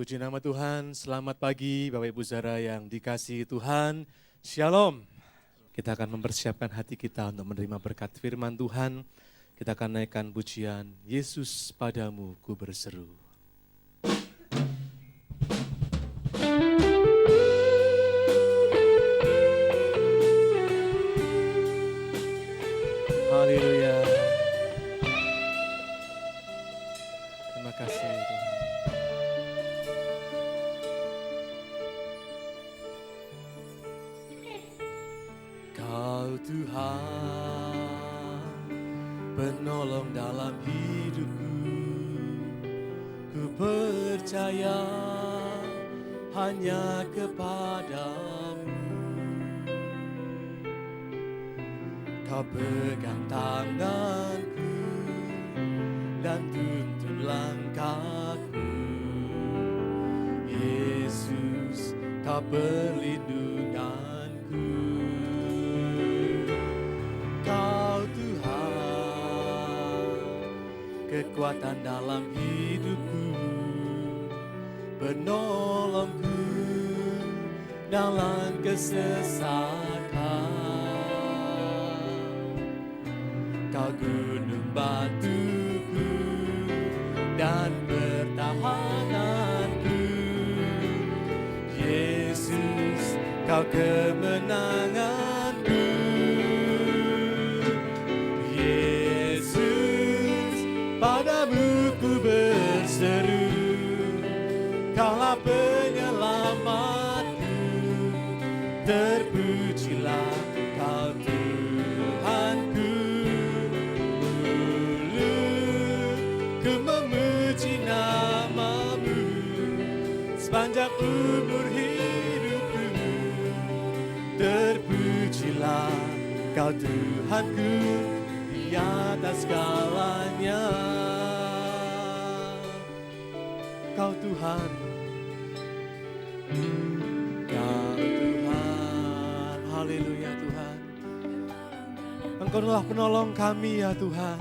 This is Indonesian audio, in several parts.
Puji nama Tuhan, selamat pagi Bapak Ibu Saudara yang dikasihi Tuhan. Shalom. Kita akan mempersiapkan hati kita untuk menerima berkat firman Tuhan. Kita akan naikkan pujian, Yesus padamu ku berseru. Haleluya. Terima kasih Tuhan. Kau Tuhan, penolong dalam hidupku. Ku percaya hanya kepadamu. Kau pegang tanganku dan tuntun langkahku. Yesus, kau perlindunganku. Kau Tuhan, kekuatan dalam hidupku, penolongku dalam kesesakan. Kau gunung batuku dan pertahananku. Yesus, kau kemenanganku. Yesus, padamu ku berseru. Kaulah penyelamatku. Terpujilah kau Tuhanku. Ku memuji namamu sepanjang umur hidupku. Terpujilah kau Tuhanku di atas segalanya. Kau Tuhan, kau Tuhan, haleluya Tuhan. Engkau adalah penolong kami ya Tuhan.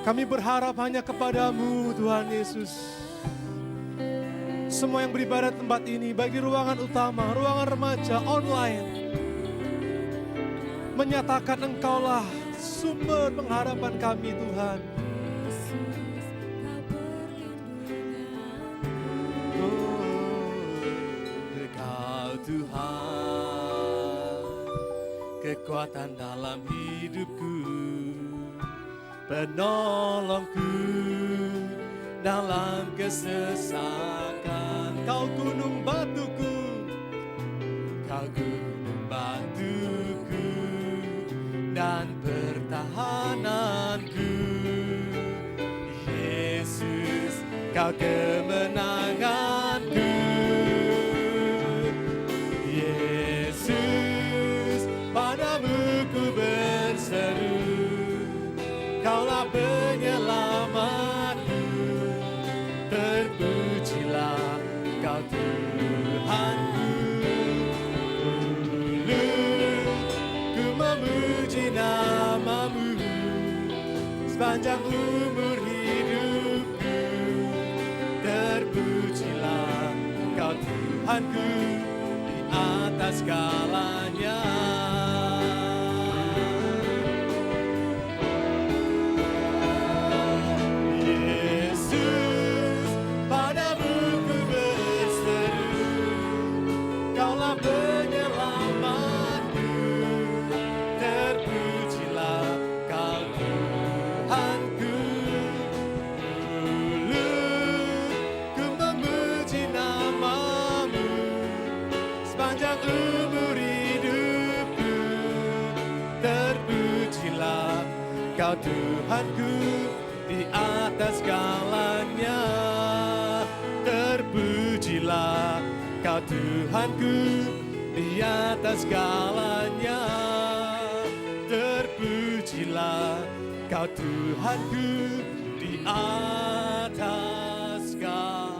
Kami berharap hanya kepadamu Tuhan Yesus. Semua yang beribadat tempat ini, baik di ruangan utama, ruangan remaja, online, menyatakan Engkaulah sumber pengharapan kami Tuhan. Engkau Tuhan, kekuatan dalam hidupku, penolongku dalam kesesakan. Kau gunung batuku, kau gunung batuku dan pertahananku. Yesus, kau kemenanganku. Yesus, padamu ku berseru. Kaulah penyelamatku. Terpujilah kau Tuhanku. Ku memuji namamu sepanjang umur hidupku. Terpujilah kau Tuhanku di atas segalanya. Kau Tuhanku di atas segalanya. Terpujilah kau Tuhanku di atas segalanya. Terpujilah kau Tuhanku di atas segalanya.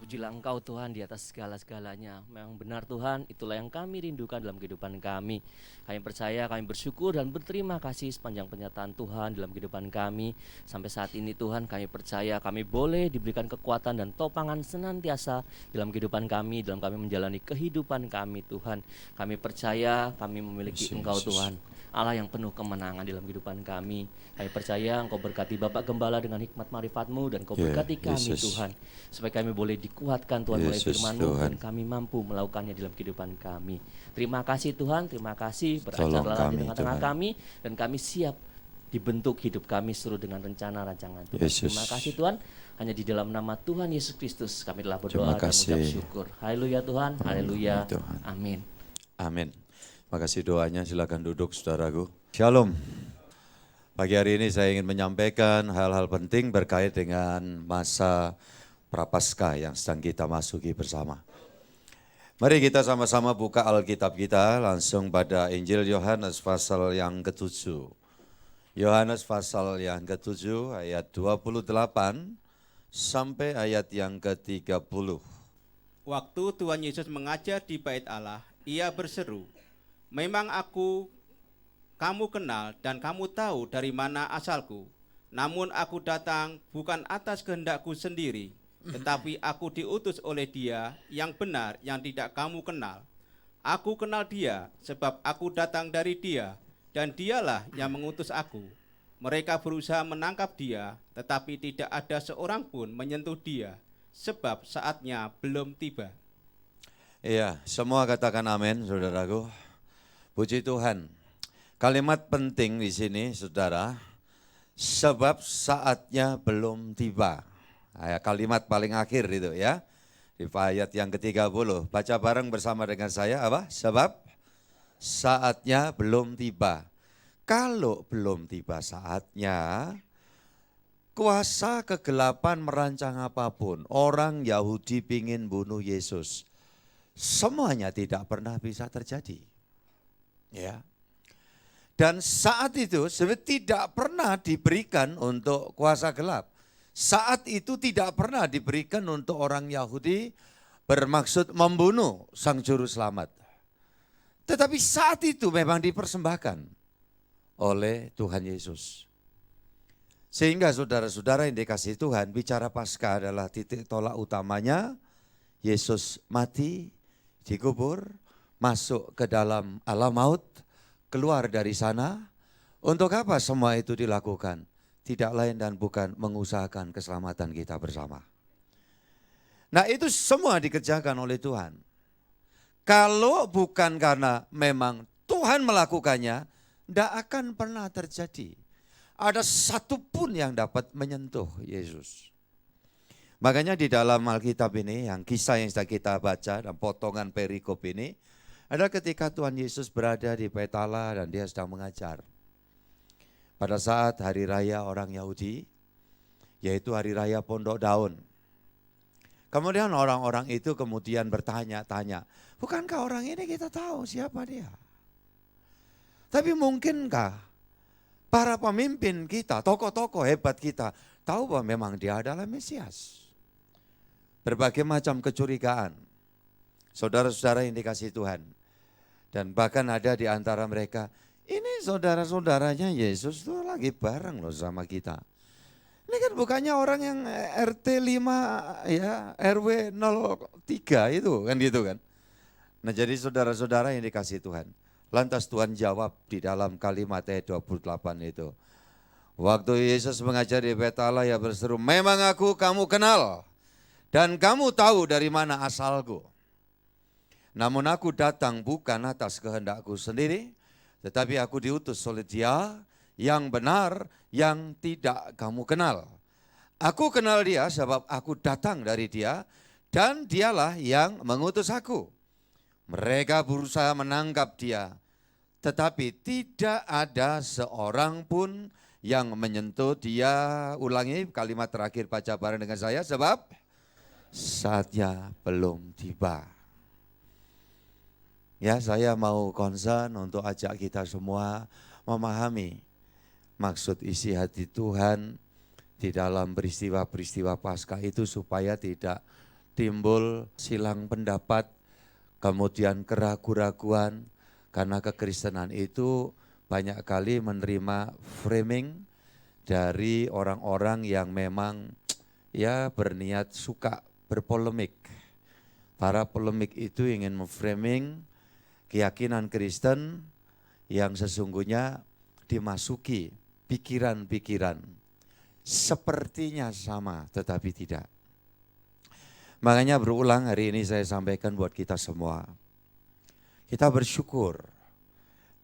Terpujilah Engkau Tuhan di atas segala-segalanya. Memang benar Tuhan, itulah yang kami rindukan dalam kehidupan kami. Kami percaya, kami bersyukur dan berterima kasih sepanjang penyertaan Tuhan dalam kehidupan kami. Sampai saat ini Tuhan, kami percaya kami boleh diberikan kekuatan dan topangan senantiasa dalam kehidupan kami, dalam kami menjalani kehidupan kami Tuhan. Kami percaya kami memiliki Engkau Tuhan, Allah yang penuh kemenangan dalam kehidupan kami. Kami percaya Engkau berkati Bapak Gembala dengan hikmat marifat-Mu, dan Engkau berkati kami Tuhan, supaya kami boleh dikuatkan Tuhan oleh firman-Mu, dan kami mampu melakukannya dalam kehidupan kami. Terima kasih Tuhan, terima kasih beracarlah di tengah-tengah kami, dan kami siap dibentuk hidup kami seluruh dengan rencana rancangan Tuhan. Terima kasih Tuhan, hanya di dalam nama Tuhan Yesus Kristus kami telah berdoa dan mengucap syukur. Haleluya Tuhan, haleluya, amin. Amin. Terima kasih doanya, silakan duduk saudaraku. Shalom. Pagi hari ini saya ingin menyampaikan hal-hal penting berkait dengan masa Prapaskah yang sedang kita masuki bersama. Mari kita sama-sama buka Alkitab kita langsung pada Injil Yohanes pasal yang ke-7. Yohanes pasal yang ke-7 ayat 28 sampai ayat yang ke-30. Waktu Tuhan Yesus mengajar di Bait Allah, Ia berseru, "Memang kamu kenal dan kamu tahu dari mana asalku. Namun aku datang bukan atas kehendakku sendiri, tetapi aku diutus oleh Dia yang benar yang tidak kamu kenal. Aku kenal Dia sebab aku datang dari Dia, dan Dialah yang mengutus aku. Mereka berusaha menangkap Dia, tetapi tidak ada seorang pun menyentuh Dia, sebab saatnya belum tiba." Iya, semua katakan amin, saudaraku. Puji Tuhan. Kalimat penting di sini, saudara, sebab saatnya belum tiba. Kalimat paling akhir itu ya, di ayat yang ke-30. Baca bareng bersama dengan saya, apa? Sebab saatnya belum tiba. Kalau belum tiba saatnya, kuasa kegelapan merancang apapun, orang Yahudi pingin bunuh Yesus, semuanya tidak pernah bisa terjadi. Ya. Dan saat itu sebenarnya tidak pernah diberikan untuk kuasa gelap. Saat itu tidak pernah diberikan untuk orang Yahudi bermaksud membunuh sang juru selamat. Tetapi saat itu memang dipersembahkan oleh Tuhan Yesus. Sehingga saudara-saudara yang dikasihi Tuhan, bicara Paskah adalah titik tolak utamanya. Yesus mati, dikubur, masuk ke dalam alam maut, keluar dari sana. Untuk apa semua itu dilakukan? Tidak lain dan bukan mengusahakan keselamatan kita bersama. Nah, itu semua dikerjakan oleh Tuhan. Kalau bukan karena memang Tuhan melakukannya, tidak akan pernah terjadi. Ada satu pun yang dapat menyentuh Yesus. Makanya di dalam Alkitab ini, yang kisah yang sudah kita baca dan potongan perikop ini, adalah ketika Tuhan Yesus berada di Bait Allah dan Dia sedang mengajar. Pada saat hari raya orang Yahudi, yaitu hari raya Pondok Daun. Kemudian orang-orang itu kemudian bertanya-tanya, bukankah orang ini kita tahu siapa dia? Tapi mungkinkah para pemimpin kita, tokoh-tokoh hebat kita, tahu bahwa memang dia adalah Mesias? Berbagai macam kecurigaan. Saudara-saudara yang dikasihi Tuhan. Dan bahkan ada di antara mereka, ini saudara-saudaranya Yesus tuh lagi bareng loh sama kita. Ini kan bukannya orang yang RT 5 ya, RW 03 itu kan gitu kan. Nah jadi saudara-saudara yang dikasihi Tuhan. Lantas Tuhan jawab di dalam kalimat ayat 28 itu. Waktu Yesus mengajar di Bait Allah, Ia berseru, "Memang aku kamu kenal dan kamu tahu dari mana asalku. Namun aku datang bukan atas kehendakku sendiri, tetapi aku diutus oleh Dia yang benar yang tidak kamu kenal. Aku kenal Dia sebab aku datang dari Dia dan Dialah yang mengutus aku. Mereka berusaha menangkap Dia, tetapi tidak ada seorang pun yang menyentuh Dia." Ulangi kalimat terakhir, baca bareng dengan saya, sebab saatnya belum tiba. Ya, saya mau concern untuk ajak kita semua memahami maksud isi hati Tuhan di dalam peristiwa-peristiwa Paskah itu supaya tidak timbul silang pendapat, kemudian keraguan-raguan, karena kekristenan itu banyak kali menerima framing dari orang-orang yang memang ya berniat suka berpolemik. Para polemik itu ingin memframing keyakinan Kristen yang sesungguhnya dimasuki pikiran-pikiran sepertinya sama tetapi tidak. Makanya berulang hari ini saya sampaikan buat kita semua. Kita bersyukur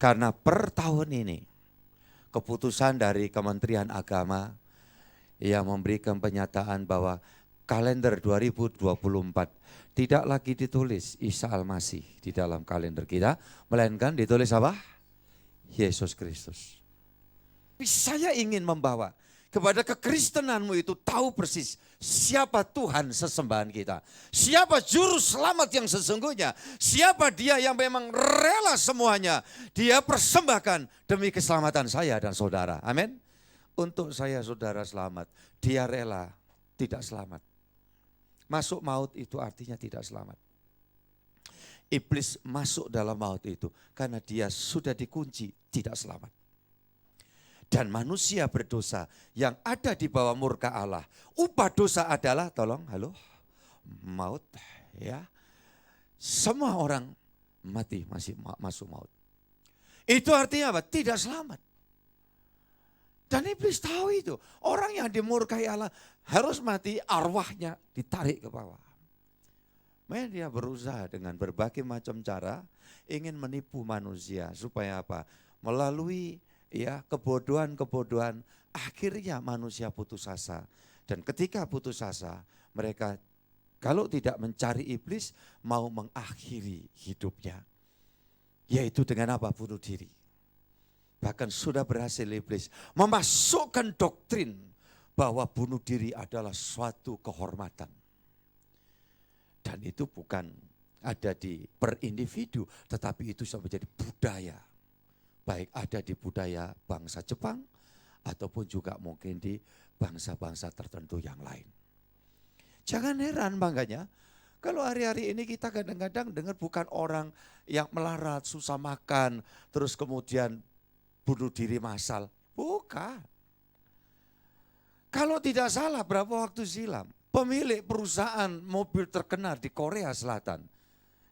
karena per tahun ini keputusan dari Kementerian Agama yang memberikan penyataan bahwa kalender 2024 tidak lagi ditulis Isa Al-Masih di dalam kalender kita, melainkan ditulis apa? Yesus Kristus. Saya ingin membawa kepada kekristenanmu itu tahu persis siapa Tuhan sesembahan kita. Siapa juru selamat yang sesungguhnya. Siapa dia yang memang rela semuanya. Dia persembahkan demi keselamatan saya dan saudara. Amin. Untuk saya saudara selamat. Dia rela tidak selamat. Masuk maut itu artinya tidak selamat. Iblis masuk dalam maut itu karena dia sudah dikunci tidak selamat. Dan manusia berdosa yang ada di bawah murka Allah. Upah dosa adalah, tolong, halo, maut. Ya, semua orang mati masih masuk maut. Itu artinya apa? Tidak selamat. Dan iblis tahu itu. Orang yang dimurkai Allah harus mati, arwahnya ditarik ke bawah. Makanya dia berusaha dengan berbagai macam cara ingin menipu manusia. Supaya apa? Melalui kebodohan-kebodohan, akhirnya manusia putus asa. Dan ketika putus asa, mereka kalau tidak mencari iblis, mau mengakhiri hidupnya. Yaitu dengan apa? Bunuh diri. Bahkan sudah berhasil iblis memasukkan doktrin bahwa bunuh diri adalah suatu kehormatan. Dan itu bukan ada di per individu, tetapi itu sudah menjadi budaya. Baik ada di budaya bangsa Jepang, ataupun juga mungkin di bangsa-bangsa tertentu yang lain. Jangan heran makanya, kalau hari-hari ini kita kadang-kadang dengar bukan orang yang melarat, susah makan, terus kemudian bunuh diri massal. Bukan. Kalau tidak salah berapa waktu silam, pemilik perusahaan mobil terkenal di Korea Selatan,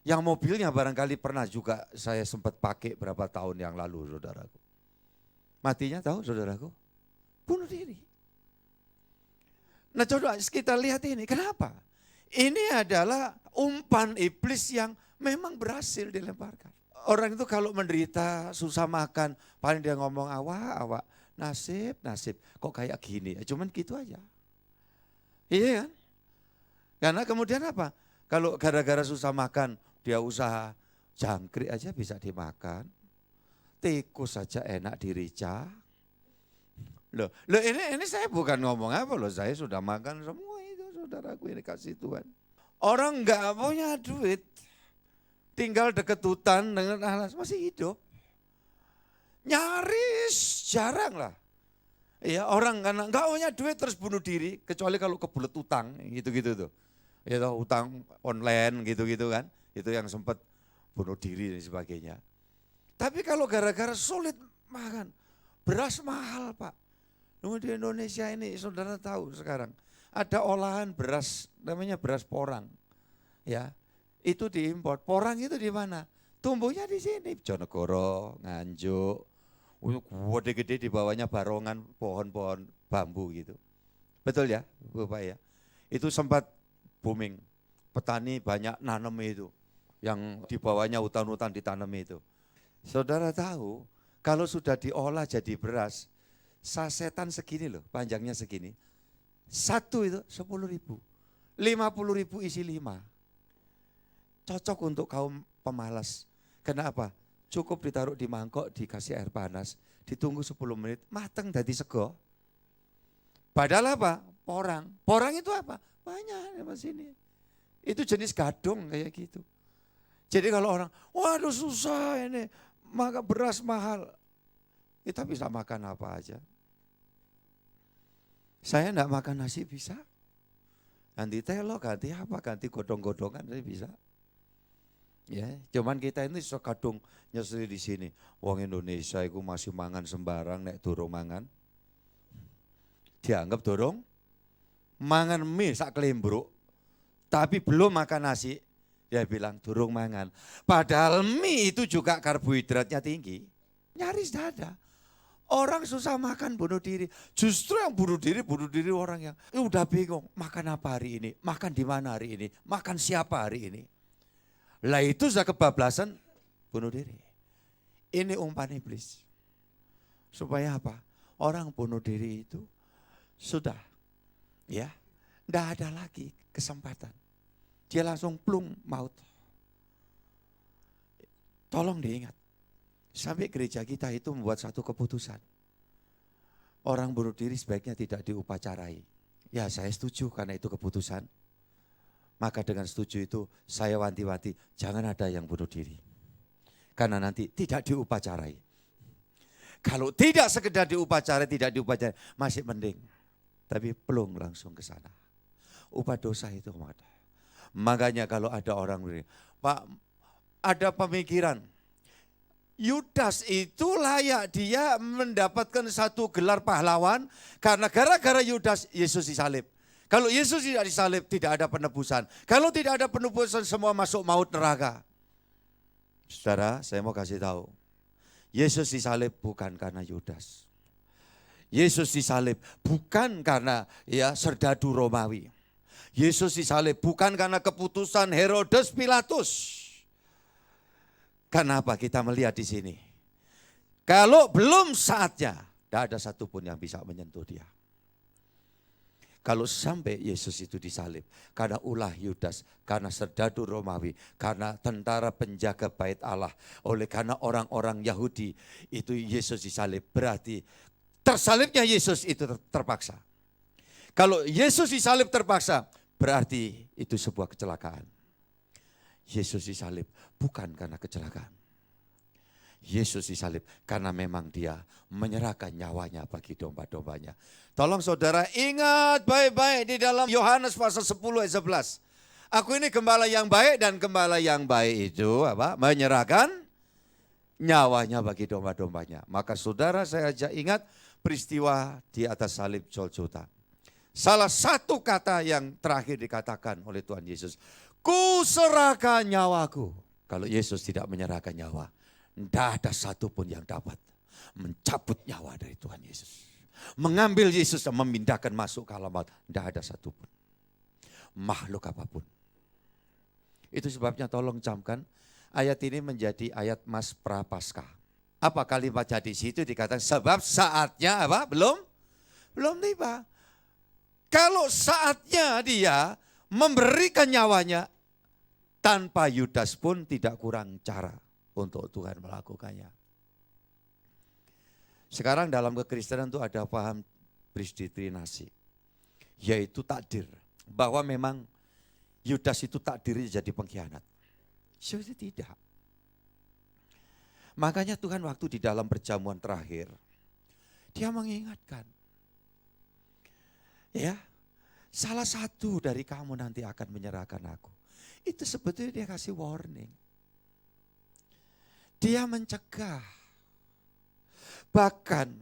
yang mobilnya barangkali pernah juga saya sempat pakai berapa tahun yang lalu, saudaraku. Matinya tahu, saudaraku? Bunuh diri. Nah coba kita lihat ini, kenapa? Ini adalah umpan iblis yang memang berhasil dilemparkan. Orang itu kalau menderita, susah makan, paling dia ngomong awak, nasib, kok kayak gini, cuman gitu aja. Iya kan? Karena kemudian apa? Kalau gara-gara susah makan, dia usaha jangkrik aja bisa dimakan, tikus saja enak dirica. Loh ini saya bukan ngomong apa loh, saya sudah makan semua itu saudaraku, ini kasih Tuhan. Orang enggak punya duit, tinggal deket hutan dengan alas masih hidup. Nyaris jarang lah. Ya orang karena enggak punya duit terus bunuh diri, kecuali kalau kebelet utang gitu-gitu tuh. Ya utang online gitu-gitu kan. Itu yang sempat bunuh diri dan sebagainya. Tapi kalau gara-gara sulit makan, beras mahal Pak. Di Indonesia ini saudara tahu sekarang ada olahan beras namanya beras porang. Ya, itu diimpor. Porang itu di mana? Tumbuhnya di sini, Jonegoro, Nganjuk. Gede-gede di bawahnya barongan pohon-pohon bambu gitu. Betul ya, Bapak ya? Itu sempat booming. Petani banyak nanam itu. Yang di bawahnya hutan-hutan ditanam itu. Saudara tahu, kalau sudah diolah jadi beras, sasetan segini loh, panjangnya segini. Satu itu 10.000. 50.000 isi 5. Cocok untuk kaum pemalas. Kenapa? Cukup ditaruh di mangkok, dikasih air panas, ditunggu 10 menit, mateng jadi sego. Padahal apa? Porang. Porang itu apa? Banyak di sini. Itu jenis gadung kayak gitu. Jadi kalau orang, waduh susah ini, maka beras mahal. Kita bisa makan apa aja. Saya enggak makan nasi bisa. Ganti telo, ganti apa, ganti godong-godongan bisa. Ya, cuman kita ini kadung nyeseli di sini. Wong Indonesia itu masih mangan sembarang, nek durung mangan. Dianggap durung mangan mie sak kelembruk, tapi belum makan nasi. Dia bilang durung mangan. Padahal mie itu juga karbohidratnya tinggi. Nyaris tidak ada. Orang susah makan bunuh diri. Justru yang bunuh diri orang yang udah bingung. Makan apa hari ini? Makan di mana hari ini? Makan siapa hari ini? Lah itu sudah kebablasan bunuh diri. Ini umpan iblis. Supaya apa? Orang bunuh diri itu sudah ya, tidak ada lagi kesempatan. Dia langsung plung maut. Tolong diingat. Sampai gereja kita itu membuat satu keputusan. Orang bunuh diri sebaiknya tidak diupacarai. Ya saya setuju karena itu keputusan. Maka dengan setuju itu saya wanti-wanti jangan ada yang bunuh diri. Karena nanti tidak diupacarai. Kalau tidak sekedar diupacarai, tidak diupacarai masih mending. Tapi plung langsung ke sana. Upah dosa itu ada. Makanya kalau ada orang begini, Pak, ada pemikiran, Yudas itu layak dia mendapatkan satu gelar pahlawan karena gara-gara Yudas Yesus disalib. Kalau Yesus tidak disalib tidak ada penebusan. Kalau tidak ada penebusan semua masuk maut neraka. Saudara, saya mau kasih tahu. Yesus disalib bukan karena Yudas. Yesus disalib bukan karena serdadu Romawi. Yesus disalib bukan karena keputusan Herodes Pilatus. Kenapa kita melihat di sini? Kalau belum saatnya, tidak ada satupun yang bisa menyentuh dia. Kalau sampai Yesus itu disalib, karena ulah Yudas, karena serdadu Romawi, karena tentara penjaga bait Allah, oleh karena orang-orang Yahudi, itu Yesus disalib, berarti tersalibnya Yesus itu terpaksa. Kalau Yesus disalib terpaksa, berarti itu sebuah kecelakaan. Yesus disalib bukan karena kecelakaan. Yesus disalib karena memang dia menyerahkan nyawanya bagi domba-dombanya. Tolong saudara ingat baik-baik di dalam Yohanes pasal 10 ayat 11. Aku ini gembala yang baik dan gembala yang baik itu menyerahkan nyawanya bagi domba-dombanya. Maka saudara saya ajak ingat peristiwa di atas salib Golgota. Salah satu kata yang terakhir dikatakan oleh Tuhan Yesus, ku serahkan nyawaku. Kalau Yesus tidak menyerahkan nyawa, tidak ada satupun yang dapat mencabut nyawa dari Tuhan Yesus. Mengambil Yesus dan memindahkan masuk ke alam maut, tidak ada satupun. Makhluk apapun. Itu sebabnya tolong camkan, ayat ini menjadi ayat Mas Prapaskah. Apa kalimat di situ dikatakan sebab saatnya apa? Belum tiba. Kalau saatnya dia memberikan nyawanya, tanpa Yudas pun tidak kurang cara untuk Tuhan melakukannya. Sekarang dalam kekristenan itu ada paham predestinasi, yaitu takdir. Bahwa memang Yudas itu takdirnya jadi pengkhianat. Sebenarnya tidak. Makanya Tuhan waktu di dalam perjamuan terakhir, dia mengingatkan. Ya, salah satu dari kamu nanti akan menyerahkan aku. Itu sebetulnya dia kasih warning. Dia mencegah. Bahkan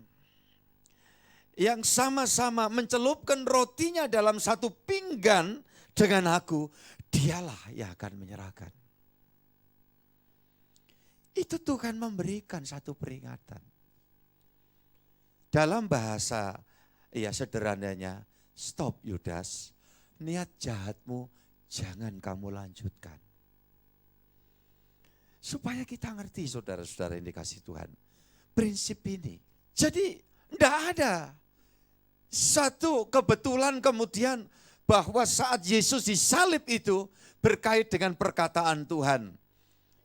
yang sama-sama mencelupkan rotinya dalam satu pinggan dengan aku, dialah yang akan menyerahkan. Itu Tuhan memberikan satu peringatan. Dalam bahasa sederhananya, stop Yudas, niat jahatmu jangan kamu lanjutkan. Supaya kita ngerti saudara-saudara yang dikasih Tuhan. Prinsip ini. Jadi tidak ada satu kebetulan kemudian bahwa saat Yesus disalib itu berkait dengan perkataan Tuhan.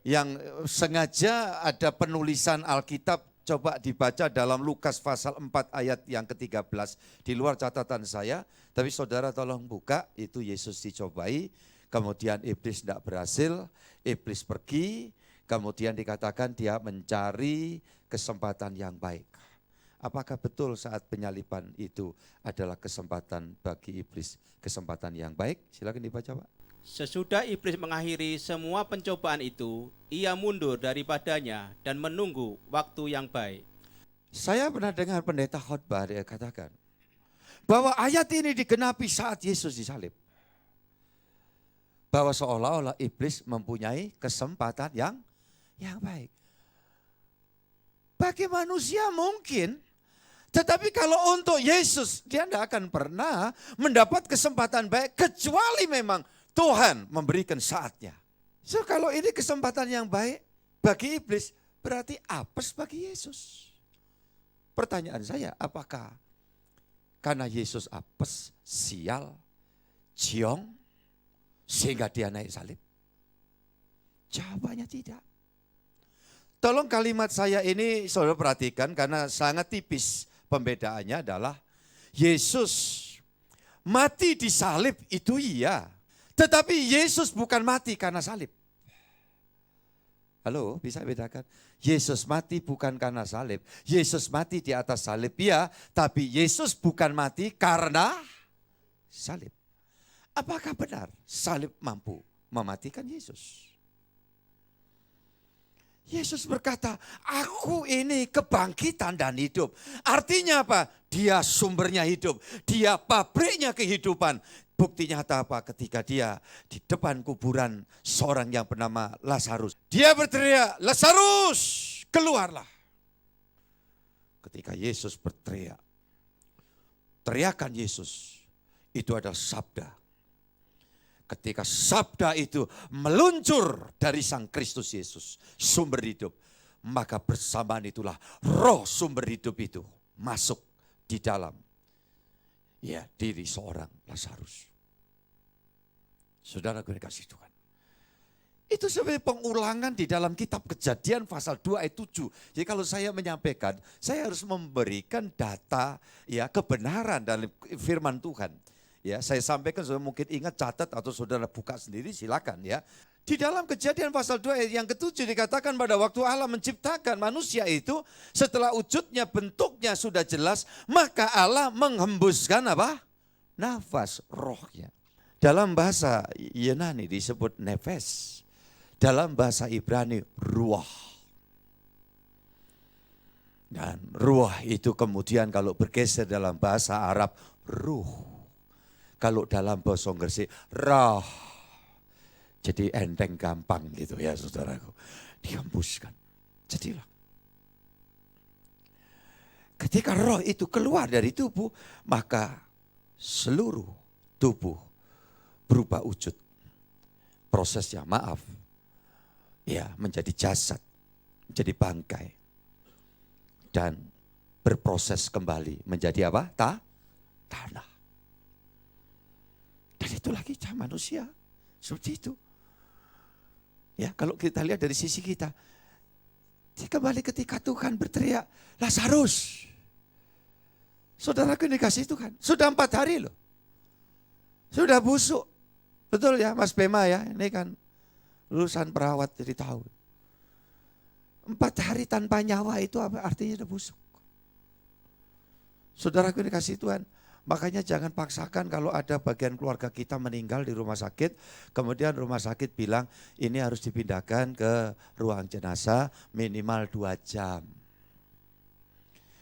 Yang sengaja ada penulisan Alkitab, coba dibaca dalam Lukas pasal 4 ayat yang ke-13. Di luar catatan saya, tapi saudara tolong buka, itu Yesus dicobai, kemudian iblis tidak berhasil, iblis pergi, kemudian dikatakan dia mencari kesempatan yang baik. Apakah betul saat penyaliban itu adalah kesempatan bagi iblis, kesempatan yang baik? Silakan dibaca, Pak. Sesudah iblis mengakhiri semua pencobaan itu, ia mundur daripadanya dan menunggu waktu yang baik. Saya pernah dengar pendeta khotbah, dia katakan bahwa ayat ini digenapi saat Yesus disalib. Bahwa seolah-olah iblis mempunyai kesempatan yang baik. Bagi manusia mungkin, tetapi kalau untuk Yesus, dia tidak akan pernah mendapat kesempatan baik, kecuali memang Tuhan memberikan saatnya. So kalau ini kesempatan yang baik bagi iblis, berarti apes bagi Yesus. Pertanyaan saya, apakah karena Yesus apes, sial, ciong, sehingga dia naik salib? Jawabannya tidak. Tolong kalimat saya ini saudara perhatikan karena sangat tipis. Pembedaannya adalah Yesus mati di salib itu iya. Tetapi Yesus bukan mati karena salib. Halo, bisa bedakan? Yesus mati bukan karena salib. Yesus mati di atas salib, ya. Tapi Yesus bukan mati karena salib. Apakah benar salib mampu mematikan Yesus? Yesus berkata, aku ini kebangkitan dan hidup. Artinya apa? Dia sumbernya hidup. Dia pabriknya kehidupan. Bukti nyata apa? Ketika dia di depan kuburan seorang yang bernama Lazarus. Dia berteriak, Lazarus, keluarlah. Ketika Yesus berteriak, teriakan Yesus itu adalah sabda. Ketika sabda itu meluncur dari Sang Kristus Yesus, sumber hidup, maka bersamaan itulah roh sumber hidup itu masuk di dalam diri seorang Lazarus. Saudara gue dikasih Tuhan. Itu sebagai pengulangan di dalam kitab Kejadian pasal 2 ayat 7. Jadi kalau saya menyampaikan, saya harus memberikan data kebenaran dalam firman Tuhan. Ya, saya sampaikan, saudara mungkin ingat, catat atau saudara buka sendiri, silakan ya. Di dalam Kejadian pasal 2 ayat yang ke-7 dikatakan pada waktu Allah menciptakan manusia itu, setelah wujudnya, bentuknya sudah jelas, maka Allah menghembuskan apa? Nafas rohnya. Dalam bahasa Yunani disebut nefes. Dalam bahasa Ibrani ruah. Dan ruah itu kemudian kalau bergeser dalam bahasa Arab ruh. Kalau dalam bahasa Gresik, rah. Jadi enteng gampang gitu ya saudaraku. Dihembuskan. Jadilah. Ketika roh itu keluar dari tubuh, maka seluruh tubuh berubah wujud. Prosesnya menjadi jasad, menjadi bangkai. Dan berproses kembali menjadi apa? Tanah. Dan itu lagi manusia, seperti itu. Ya, kalau kita lihat dari sisi kita, kembali ketika Tuhan berteriak, Lazarus. Saudaraku dikasih Tuhan, sudah 4 hari loh. Sudah busuk. Betul ya Mas Bema ya, ini kan lulusan perawat jadi tahu. 4 hari tanpa nyawa itu apa artinya udah busuk. Saudaraku dikasih Tuhan. Makanya jangan paksakan kalau ada bagian keluarga kita meninggal di rumah sakit, kemudian rumah sakit bilang ini harus dipindahkan ke ruang jenazah minimal 2 jam.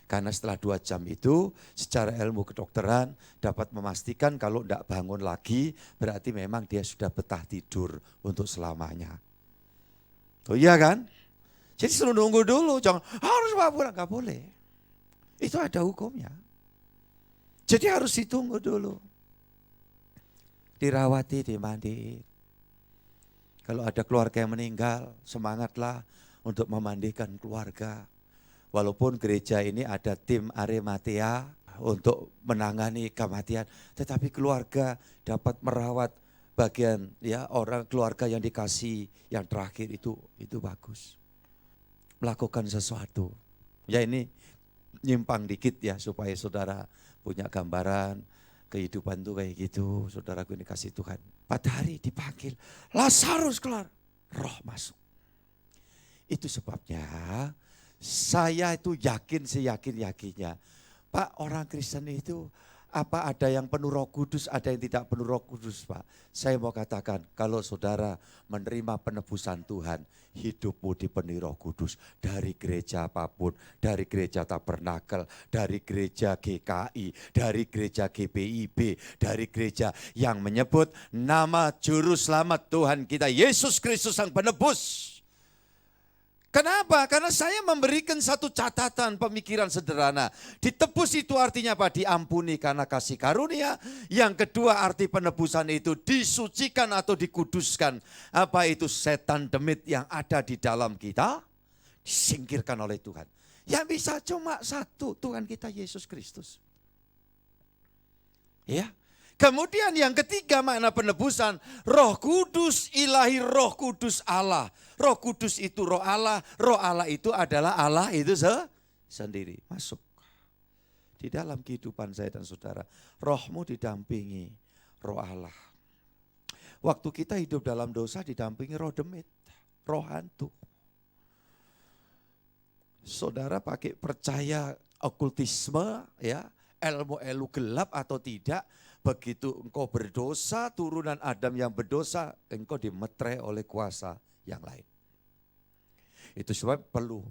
Karena setelah 2 jam itu secara ilmu kedokteran dapat memastikan kalau tidak bangun lagi berarti memang dia sudah betah tidur untuk selamanya. Oh iya kan? Jadi suruh nunggu dulu, jangan harus pulang, nggak boleh. Itu ada hukumnya. Jadi harus ditunggu dulu. Dirawati, dimandiin. Kalau ada keluarga yang meninggal, semangatlah untuk memandikan keluarga. Walaupun gereja ini ada tim Arimatea untuk menangani kematian, tetapi keluarga dapat merawat bagian orang keluarga yang dikasih yang terakhir itu bagus. Melakukan sesuatu. Ya ini nyimpang dikit ya supaya saudara punya gambaran kehidupan tuh kayak gitu. Saudaraku ini kasih Tuhan. 4 hari dipanggil, Lazarus keluar, roh masuk. Itu sebabnya Saya itu yakin seyakin-yakinnya. Pak, orang Kristen itu apa ada yang penuh Roh Kudus, ada yang tidak penuh Roh Kudus, Pak. Saya mau katakan, kalau saudara menerima penebusan Tuhan, hidupmu dipenuhi Roh Kudus. Dari gereja apapun, dari gereja Tabernakel, dari gereja GKI, dari gereja GPIB, dari gereja yang menyebut nama Juru Selamat Tuhan kita, Yesus Kristus Sang Penebus. Kenapa? Karena saya memberikan satu catatan pemikiran sederhana. Ditebus itu artinya apa? Diampuni karena kasih karunia. Yang kedua arti penebusan itu disucikan atau dikuduskan. Apa itu? Setan demit yang ada di dalam kita disingkirkan oleh Tuhan. Yang bisa cuma satu, Tuhan kita Yesus Kristus. Ya. Kemudian yang ketiga makna penebusan, Roh Kudus ilahi, Roh Kudus Allah. Roh Kudus itu Roh Allah itu adalah Allah itu sendiri. Masuk di dalam kehidupan saya dan saudara. Rohmu didampingi Roh Allah. Waktu kita hidup dalam dosa didampingi roh demit, roh hantu. Saudara pakai percaya okultisme, ya, ilmu-ilmu gelap atau tidak, begitu engkau berdosa, turunan Adam yang berdosa, engkau dimeterai oleh kuasa yang lain. Itu sebab perlu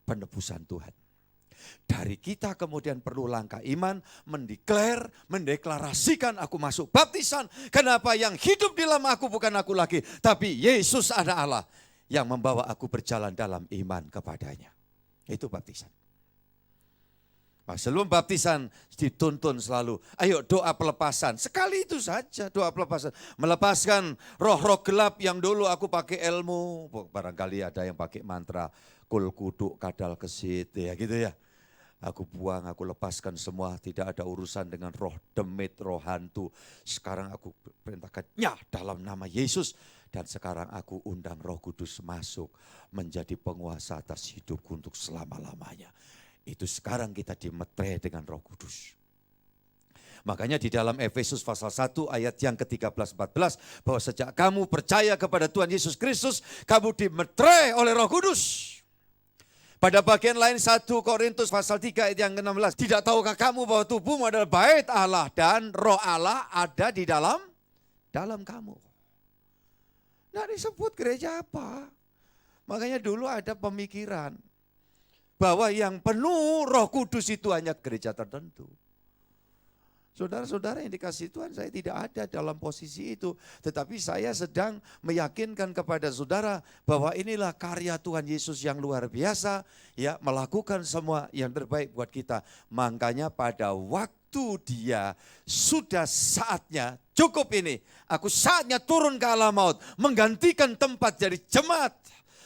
penebusan Tuhan. Dari kita kemudian perlu langkah iman, mendeklarasikan aku masuk baptisan. Kenapa? Yang hidup di dalam aku bukan aku lagi, tapi Yesus ada Allah yang membawa aku berjalan dalam iman kepadanya. Itu baptisan. Nah, sebelum baptisan dituntun selalu, ayo doa pelepasan. Sekali itu saja doa pelepasan. Melepaskan roh-roh gelap yang dulu aku pakai ilmu. Barangkali ada yang pakai mantra kul kuduk kadal kesit, ya gitu ya. Aku buang, aku lepaskan semua, tidak ada urusan dengan roh demit, roh hantu. Sekarang aku perintahkan, ya dalam nama Yesus. Dan sekarang aku undang Roh Kudus masuk menjadi penguasa atas hidupku untuk selama-lamanya. Itu sekarang kita dimeterai dengan Roh Kudus. Makanya di dalam Efesus pasal 1 ayat yang ke-13-14 bahwa sejak kamu percaya kepada Tuhan Yesus Kristus, kamu dimeterai oleh Roh Kudus. Pada bagian lain 1 Korintus pasal 3 ayat yang ke-16, tidak tahukah kamu bahwa tubuhmu adalah bait Allah dan Roh Allah ada di dalam kamu. Nah, disebut gereja apa? Makanya dulu ada pemikiran bahwa yang penuh Roh Kudus itu hanya gereja tertentu. Saudara-saudara yang dikasihi Tuhan, saya tidak ada dalam posisi itu. Tetapi saya sedang meyakinkan kepada saudara bahwa inilah karya Tuhan Yesus yang luar biasa, ya, melakukan semua yang terbaik buat kita. Makanya pada waktu dia sudah saatnya, cukup ini, aku saatnya turun ke alam maut, menggantikan tempat jadi jemaat,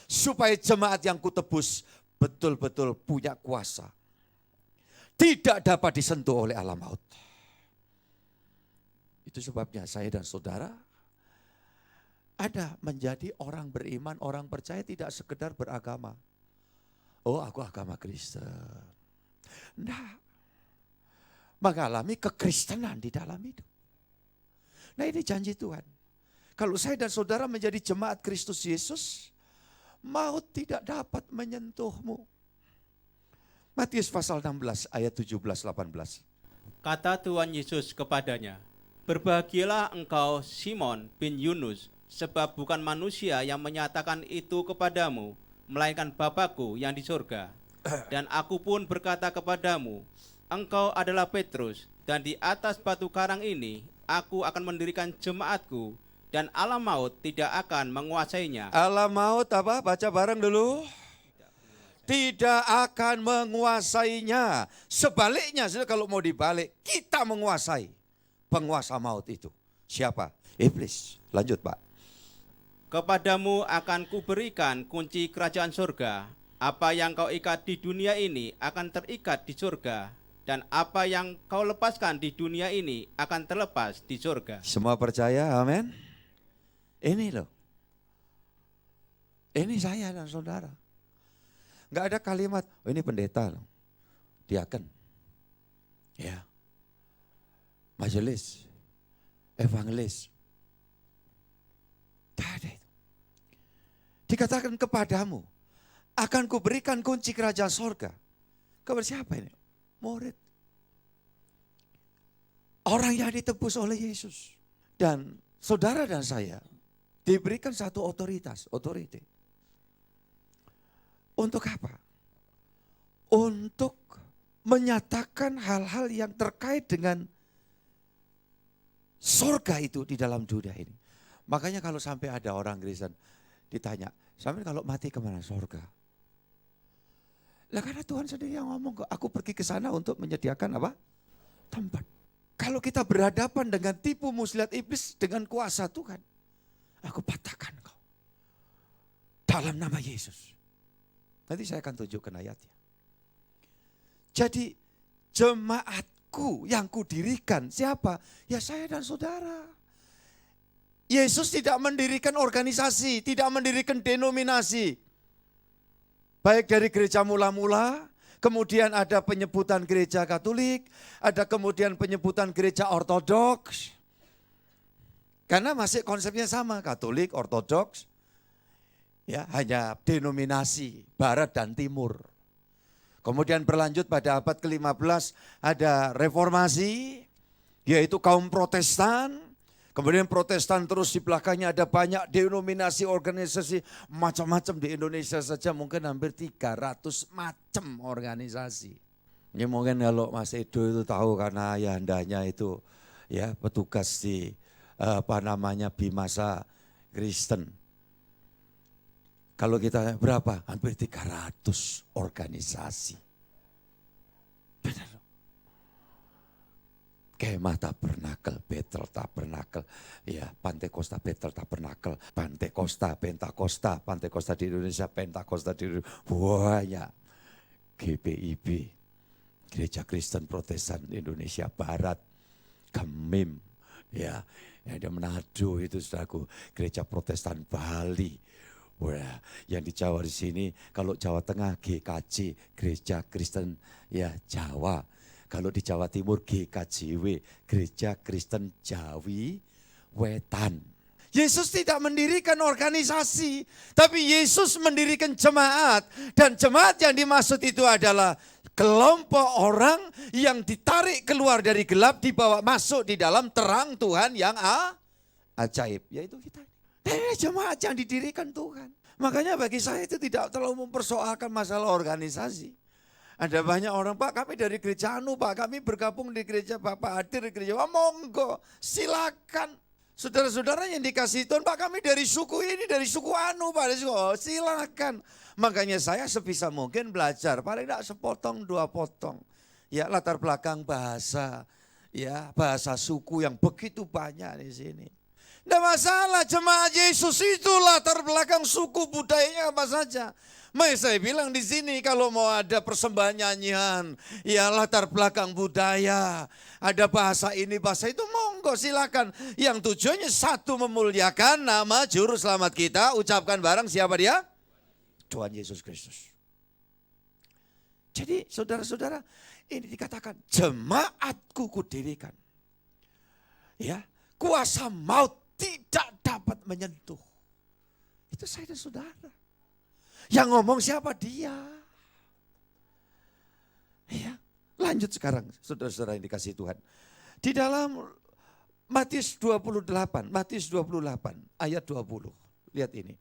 supaya jemaat yang kutebus betul-betul punya kuasa. Tidak dapat disentuh oleh alam maut. Itu sebabnya saya dan saudara ada menjadi orang beriman, orang percaya tidak sekedar beragama. Oh, aku agama Kristen. Nah, mengalami kekristenan di dalam hidup. Nah, ini janji Tuhan. Kalau saya dan saudara menjadi jemaat Kristus Yesus, maut tidak dapat menyentuhmu. Matius pasal 16 ayat 17-18. Kata Tuhan Yesus kepadanya, "Berbahagialah engkau Simon bin Yunus, sebab bukan manusia yang menyatakan itu kepadamu, melainkan Bapa-Ku yang di surga. Dan aku pun berkata kepadamu, engkau adalah Petrus, dan di atas batu karang ini aku akan mendirikan jemaat-Ku, dan alam maut tidak akan menguasainya." Alam maut apa? Baca bareng dulu. Tidak akan menguasainya. Sebaliknya, kalau mau dibalik, kita menguasai penguasa maut itu. Siapa? Iblis. Lanjut, Pak. "Kepadamu akan kuberikan kunci kerajaan surga. Apa yang kau ikat di dunia ini akan terikat di surga, dan apa yang kau lepaskan di dunia ini akan terlepas di surga." Semua percaya? Amin. Ini loh. Ini saya dan saudara. Enggak ada kalimat, oh ini pendeta loh. Diaken. Ya. Majelis. Evangelis. Tidak ada itu. Dikatakan kepadamu akan kuberikan kunci kerajaan sorga. Kepada siapa ini? Murid. Orang yang ditebus oleh Yesus. Dan saudara dan saya diberikan satu otoriti. Untuk apa? Untuk menyatakan hal-hal yang terkait dengan sorga itu di dalam dunia ini. Makanya kalau sampai ada orang Kristen ditanya, sampai kalau mati kemana? Sorga. Lah karena Tuhan sendiri yang ngomong, aku pergi ke sana untuk menyediakan apa? Tempat. Kalau kita berhadapan dengan tipu muslihat iblis dengan kuasa Tuhan, aku patahkan kau. Dalam nama Yesus. Nanti saya akan tunjukkan ayatnya. Jadi jemaatku yang kudirikan siapa? Ya saya dan saudara. Yesus tidak mendirikan organisasi, tidak mendirikan denominasi. Baik dari gereja mula-mula, kemudian ada penyebutan gereja Katolik, ada kemudian penyebutan gereja Ortodoks. Karena masih konsepnya sama, Katolik, Ortodoks, ya hanya denominasi Barat dan Timur. Kemudian berlanjut pada abad ke-15 ada reformasi, yaitu kaum Protestan. Kemudian Protestan terus di belakangnya ada banyak denominasi, organisasi, macam-macam di Indonesia saja mungkin hampir 300 macam organisasi. Ini mungkin kalau Mas Edo itu tahu karena ayahandanya itu ya petugas di Bimasa Kristen. Kalau kita berapa? Hampir 300 organisasi. Benar. Kemah Tabernakel, Betel Tabernakel, ya Pantai Kosta Betel Tabernakel, Pantai Kosta, Pentakosta, Pantai Kosta di Indonesia, Pentakosta di Indonesia, banyak. GPIB, Gereja Kristen Protestan Indonesia Barat, Gemim, ya yang di Manado itu saudaraku, Gereja Protestan Bali. Wah, yang di Jawa di sini, kalau Jawa Tengah GKJ, Gereja Kristen ya Jawa. Kalau di Jawa Timur GKJW, Gereja Kristen Jawi Wetan. Yesus tidak mendirikan organisasi, tapi Yesus mendirikan jemaat. Dan jemaat yang dimaksud itu adalah kelompok orang yang ditarik keluar dari gelap, dibawa masuk di dalam terang Tuhan yang ajaib. Yaitu kita. Ini jemaat yang didirikan Tuhan. Makanya bagi saya itu tidak terlalu mempersoalkan masalah organisasi. Ada banyak orang, Pak kami dari gereja Pak kami bergabung di gereja Bapak hadir di gereja, monggo silakan. Saudara-saudara yang dikasih Tuhan, Pak kami dari suku ini, dari suku Pak, dari suku, silakan. Makanya saya sebisa mungkin belajar, paling tidak sepotong 2 potong. Ya latar belakang bahasa, ya bahasa suku yang begitu banyak di sini. Tidak masalah, jemaat Yesus itu latar belakang suku budayanya apa saja. Makanya saya bilang di sini kalau mau ada persembahan nyanyian, ya latar belakang budaya, ada bahasa ini bahasa itu, monggo silakan. Yang tujuannya satu, memuliakan nama juru selamat kita. Ucapkan bareng, siapa dia? Tuhan Yesus Kristus. Jadi saudara-saudara, ini dikatakan jemaatku kudirikan. Ya, kuasa maut tidak dapat menyentuh. Itu saya dan saudara. Yang ngomong siapa? Dia. Ya, lanjut sekarang saudara-saudara yang dikasih Tuhan. Di dalam Matius 28 ayat 20. Lihat ini.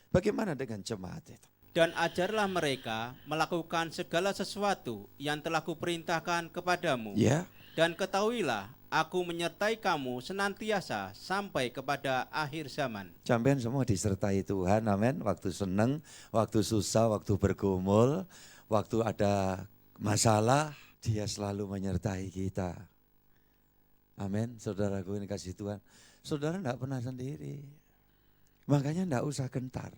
Bagaimana dengan jemaat itu? Dan ajarlah mereka melakukan segala sesuatu yang telah kuperintahkan kepadamu. Ya. Dan ketahuilah, aku menyertai kamu senantiasa sampai kepada akhir zaman. Sampean semua disertai Tuhan, amin. Waktu senang, waktu susah, waktu bergumul, waktu ada masalah, Dia selalu menyertai kita. Amin, saudaraku ini kasih Tuhan. Saudara enggak pernah sendiri. Makanya enggak usah gentar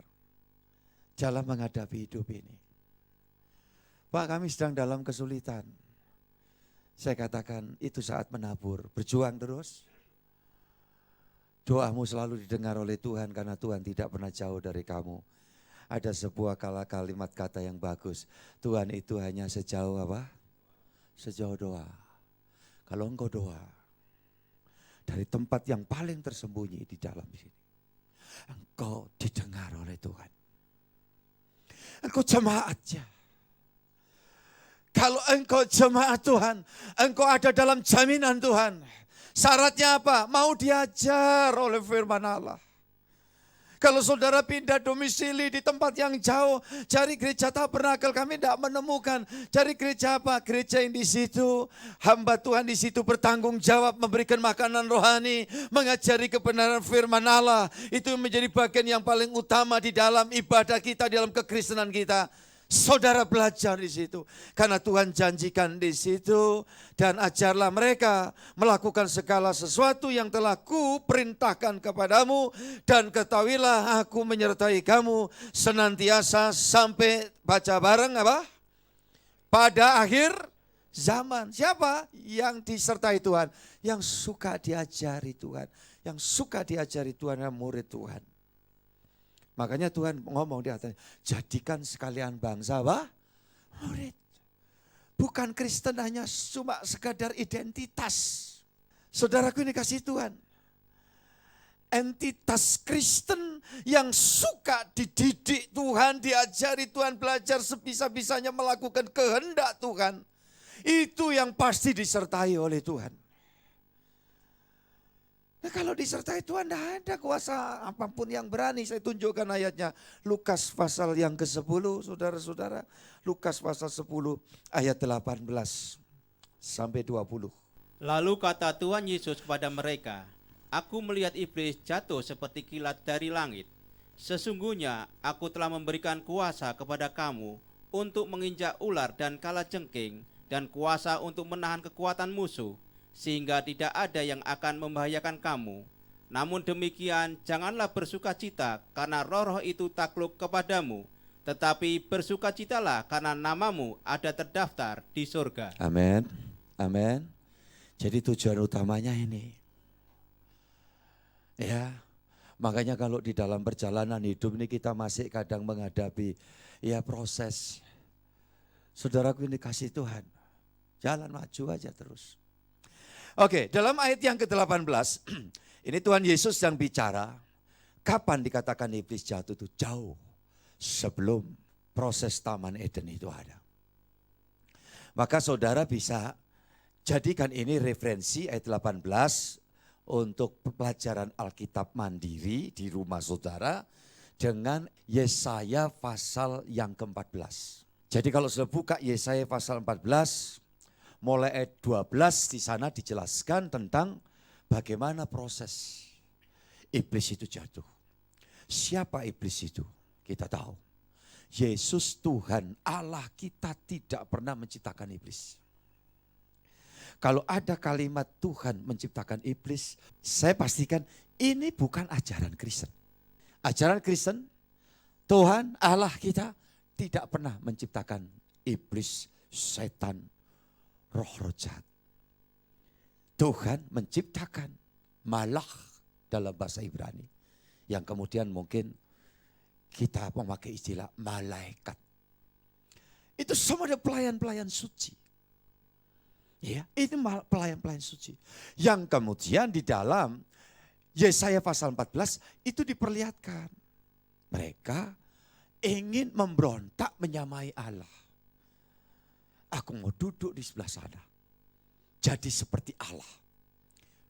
dalam menghadapi hidup ini. Pak, kami sedang dalam kesulitan. Saya katakan itu saat menabur, berjuang terus. Doamu selalu didengar oleh Tuhan karena Tuhan tidak pernah jauh dari kamu. Ada sebuah kalimat kata yang bagus. Tuhan itu hanya sejauh apa? Sejauh doa. Kalau engkau doa dari tempat yang paling tersembunyi di dalam sini, engkau didengar oleh Tuhan. Engkau jemaatnya. Kalau engkau jemaat Tuhan, engkau ada dalam jaminan Tuhan. Syaratnya apa? Mau diajar oleh firman Allah. Kalau saudara pindah domisili di tempat yang jauh, cari gereja tabernakel, kami tidak menemukan. Cari gereja apa? Gereja yang di situ, hamba Tuhan di situ bertanggung jawab memberikan makanan rohani, mengajari kebenaran firman Allah. Itu menjadi bagian yang paling utama di dalam ibadah kita, di dalam kekristenan kita. Saudara belajar di situ, karena Tuhan janjikan di situ, dan ajarlah mereka melakukan segala sesuatu yang telah kuperintahkan kepadamu, dan ketahuilah aku menyertai kamu senantiasa sampai, baca bareng apa? Pada akhir zaman. Siapa yang disertai Tuhan? Yang suka diajari Tuhan, yang suka diajari Tuhan, yang murid Tuhan. Makanya Tuhan ngomong di atas, jadikan sekalian bangsa apa? Murid. Bukan Kristen hanya cuma sekadar identitas. Saudaraku ini kasih Tuhan. Entitas Kristen yang suka dididik Tuhan, diajari Tuhan, belajar sebisa-bisanya melakukan kehendak Tuhan. Itu yang pasti disertai oleh Tuhan. Nah, kalau disertai Tuhan tidak ada kuasa apapun yang berani. Saya tunjukkan ayatnya. Lukas pasal yang ke-10, saudara-saudara. Lukas pasal 10 ayat 18 sampai 20. Lalu kata Tuhan Yesus kepada mereka, aku melihat iblis jatuh seperti kilat dari langit. Sesungguhnya aku telah memberikan kuasa kepada kamu untuk menginjak ular dan kalajengking, dan kuasa untuk menahan kekuatan musuh, sehingga tidak ada yang akan membahayakan kamu. Namun demikian, janganlah bersukacita karena roh-roh itu takluk kepadamu, tetapi bersukacitalah karena namamu ada terdaftar di surga. Amin. Amin. Jadi tujuan utamanya ini. Ya, makanya kalau di dalam perjalanan hidup ini kita masih kadang menghadapi proses. Saudaraku ini kasih Tuhan. Jalan maju aja terus. Oke, dalam ayat yang ke-18, ini Tuhan Yesus yang bicara, kapan dikatakan iblis jatuh itu? Jauh sebelum proses Taman Eden itu ada. Maka saudara bisa jadikan ini referensi ayat 18 untuk pelajaran Alkitab mandiri di rumah saudara dengan Yesaya pasal yang ke-14. Jadi kalau sudah buka Yesaya pasal 14, mulai ayat 12 di sana dijelaskan tentang bagaimana proses iblis itu jatuh. Siapa iblis itu? Kita tahu. Yesus Tuhan Allah kita tidak pernah menciptakan iblis. Kalau ada kalimat Tuhan menciptakan iblis, saya pastikan ini bukan ajaran Kristen. Ajaran Kristen, Tuhan Allah kita tidak pernah menciptakan iblis, setan, roh-roh jahat. Tuhan menciptakan malach dalam bahasa Ibrani. Yang kemudian mungkin kita memakai istilah malaikat. Itu semua ada pelayan-pelayan suci. Ya, itu pelayan-pelayan suci. Yang kemudian di dalam Yesaya pasal 14 itu diperlihatkan. Mereka ingin memberontak menyamai Allah. Aku mau duduk di sebelah sana. Jadi seperti Allah.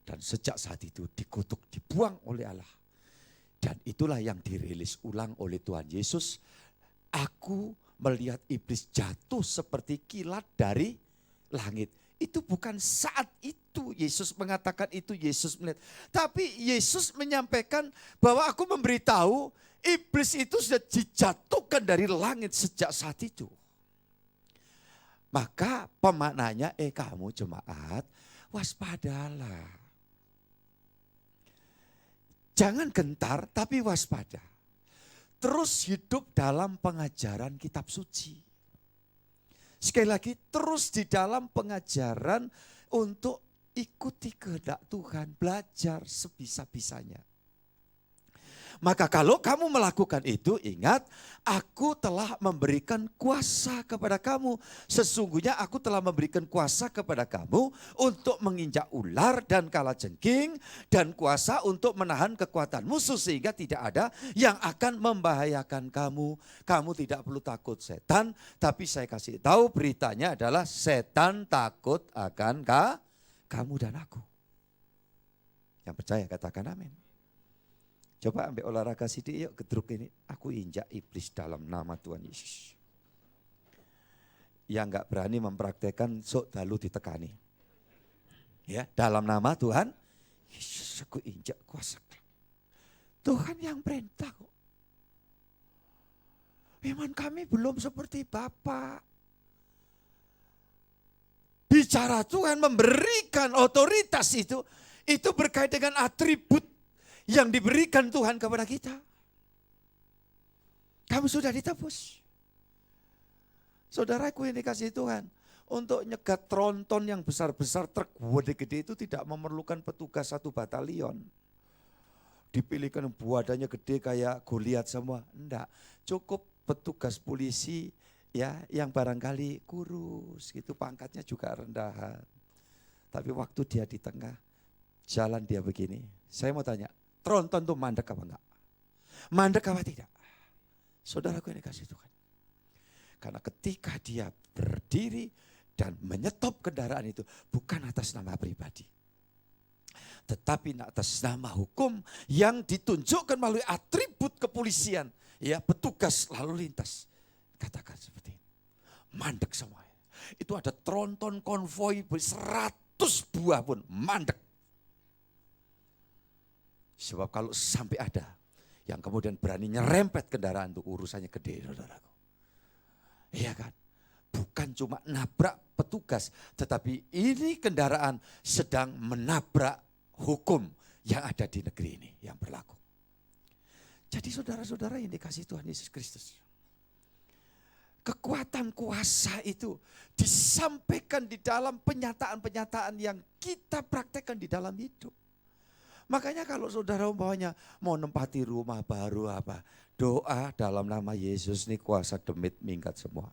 Dan sejak saat itu dikutuk, dibuang oleh Allah. Dan itulah yang dirilis ulang oleh Tuhan Yesus. Aku melihat iblis jatuh seperti kilat dari langit. Itu bukan saat itu Yesus mengatakan itu Yesus melihat. Tapi Yesus menyampaikan bahwa aku memberitahu iblis itu sudah dijatuhkan dari langit sejak saat itu. Maka pemaknanya, kamu jemaat, waspadalah. Jangan gentar tapi waspada. Terus hidup dalam pengajaran kitab suci. Sekali lagi, terus di dalam pengajaran untuk ikuti kehendak Tuhan, belajar sebisa-bisanya. Maka kalau kamu melakukan itu, ingat, aku telah memberikan kuasa kepada kamu. Sesungguhnya aku telah memberikan kuasa kepada kamu untuk menginjak ular dan kalajengking, dan kuasa untuk menahan kekuatan musuh sehingga tidak ada yang akan membahayakan kamu. Kamu tidak perlu takut setan, tapi saya kasih tahu beritanya adalah setan takut akan kamu dan aku. Yang percaya katakan amin. Coba ambil olahraga sidik yuk, gedruk ini. Aku injak iblis dalam nama Tuhan Yesus. Yang enggak berani mempraktekkan sok dalu ditekani. Ya, dalam nama Tuhan Yesus aku injak kuasa. Tuhan yang perintah kok. Memang kami belum seperti Bapa. Bicara Tuhan memberikan otoritas itu berkait dengan atribut yang diberikan Tuhan kepada kita. Kamu sudah ditebus. Saudaraku yang dikasihi Tuhan, untuk nyegat tronton yang besar-besar, truk gede-gede itu tidak memerlukan petugas 1 batalion. Dipilihkan badannya gede kayak Goliat semua. Enggak, cukup petugas polisi ya yang barangkali kurus gitu, pangkatnya juga rendahan. Tapi waktu dia di tengah jalan dia begini, saya mau tanya, tronton itu mandek apa enggak? Mandek apa tidak? Saudaraku yang dikasihi Tuhan. Karena ketika dia berdiri dan menyetop kendaraan itu bukan atas nama pribadi, tetapi atas nama hukum yang ditunjukkan melalui atribut kepolisian, ya petugas lalu lintas. Katakan seperti ini, mandek semuanya. Itu ada tronton konvoi 100 buah pun mandek. Sebab kalau sampai ada yang kemudian berani nyerempet kendaraan itu urusannya gede, saudaraku. Iya kan? Bukan cuma nabrak petugas, tetapi ini kendaraan sedang menabrak hukum yang ada di negeri ini yang berlaku. Jadi saudara-saudara yang dikasihi Tuhan Yesus Kristus, kekuatan kuasa itu disampaikan di dalam penyataan-penyataan yang kita praktekkan di dalam hidup. Makanya kalau saudara umpamanya mau nempati rumah baru apa, doa dalam nama Yesus nih kuasa demit minggat semua.